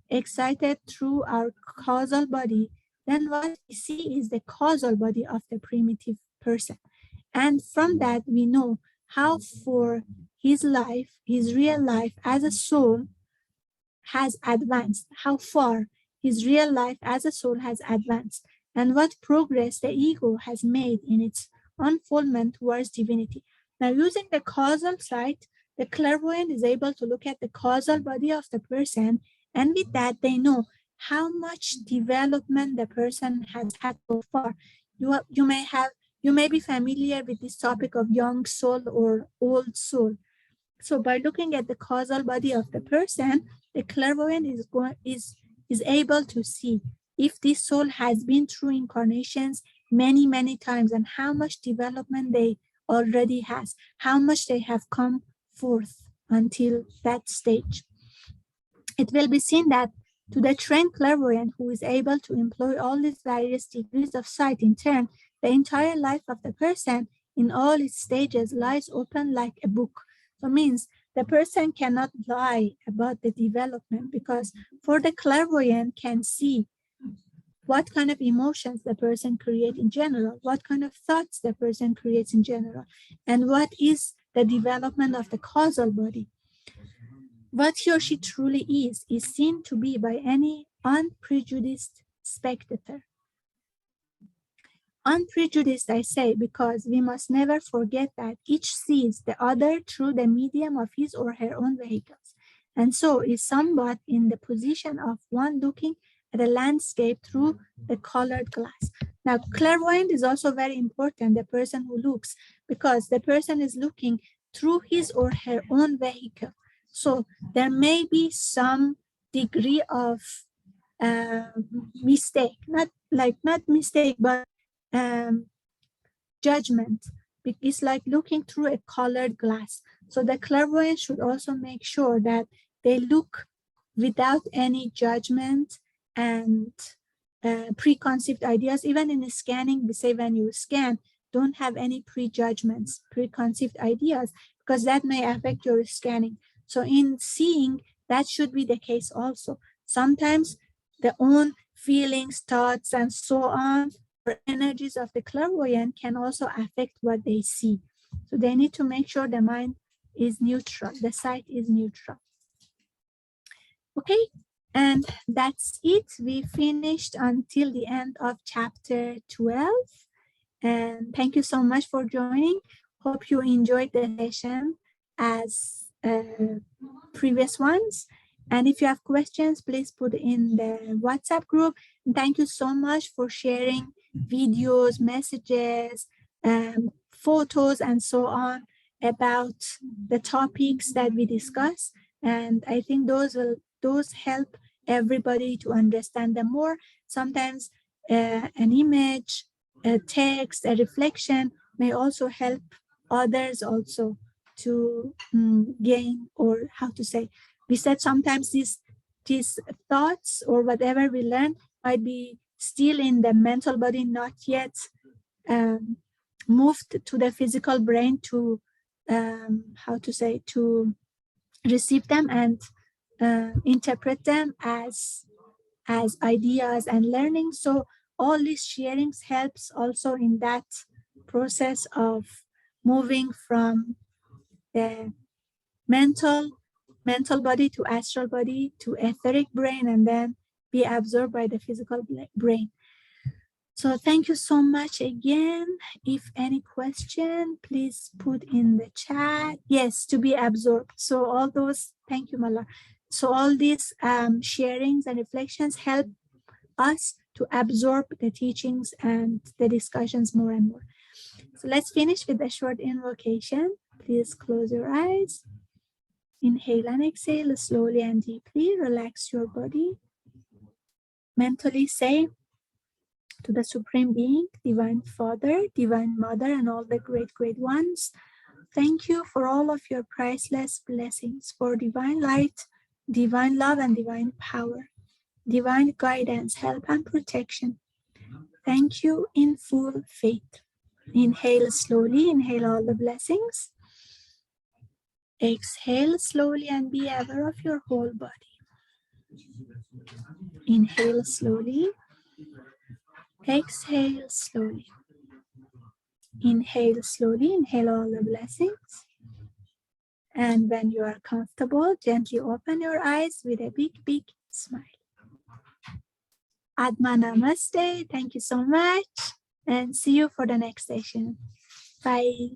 excited through our causal body, then what we see is the causal body of the primitive person. And from that, we know how for his life, his real life as a soul has advanced, how far his real life as a soul has advanced, and what progress the ego has made in its unfoldment towards divinity. Now, using the causal sight, the clairvoyant is able to look at the causal body of the person, and with that, they know how much development the person has had so far. You may be familiar with this topic of young soul or old soul. So by looking at the causal body of the person, the clairvoyant is able to see if this soul has been through incarnations many times, and how much development they already has, how much they have come forth until that stage. It will be seen that to the trained clairvoyant who is able to employ all these various degrees of sight in turn, the entire life of the person in all its stages lies open like a book. So means the person cannot lie about the development, because for the clairvoyant can see what kind of emotions the person creates in general, what kind of thoughts the person creates in general, and what is the development of the causal body. What he or she truly is seen to be by any unprejudiced spectator. Unprejudiced, I say, because we must never forget that each sees the other through the medium of his or her own vehicles, and so is somewhat in the position of one looking at a landscape through the colored glass. Now, clairvoyant is also very important, the person who looks, because the person is looking through his or her own vehicle. So there may be some degree of mistake, not mistake, but judgment. It's like looking through a colored glass. So the clairvoyant should also make sure that they look without any judgment and preconceived ideas. Even in scanning, we say when you scan, don't have any prejudgments, preconceived ideas, because that may affect your scanning. So in seeing, that should be the case also. Sometimes the own feelings, thoughts, and so on, or energies of the clairvoyant can also affect what they see. So they need to make sure the mind is neutral, the sight is neutral. Okay, and that's it. We finished until the end of chapter 12. And thank you so much for joining. Hope you enjoyed the session as previous ones. And if you have questions, please put in the WhatsApp group. And thank you so much for sharing videos, messages, photos, and so on about the topics that we discuss. And I think those help everybody to understand them more. Sometimes an image, a text, a reflection may also help others also to gain, or how to say, we said sometimes these thoughts or whatever we learn might be still in the mental body, not yet moved to the physical brain to how to say, to receive them and interpret them as ideas and learning. So all these sharings helps also in that process of moving from the mental body to astral body to etheric brain, and then be absorbed by the physical brain. So thank you so much again. If any question, please put in the chat. Yes, to be absorbed. So all those, thank you, Mala. So all these sharings and reflections help us to absorb the teachings and the discussions more and more. So let's finish with a short invocation. Please close your eyes. Inhale and exhale slowly and deeply. Relax your body. Mentally say to the Supreme Being, Divine Father, Divine Mother, and all the great ones, thank you for all of your priceless blessings, for divine light, divine love, and divine power, divine guidance, help, and protection. Thank you in full faith. Inhale slowly, inhale all the blessings. Exhale slowly and be aware of your whole body. Inhale slowly. Exhale slowly. Inhale slowly, inhale all the blessings. And when you are comfortable, gently open your eyes with a big smile. Atma Namaste. Thank you so much. And see you for the next session. Bye.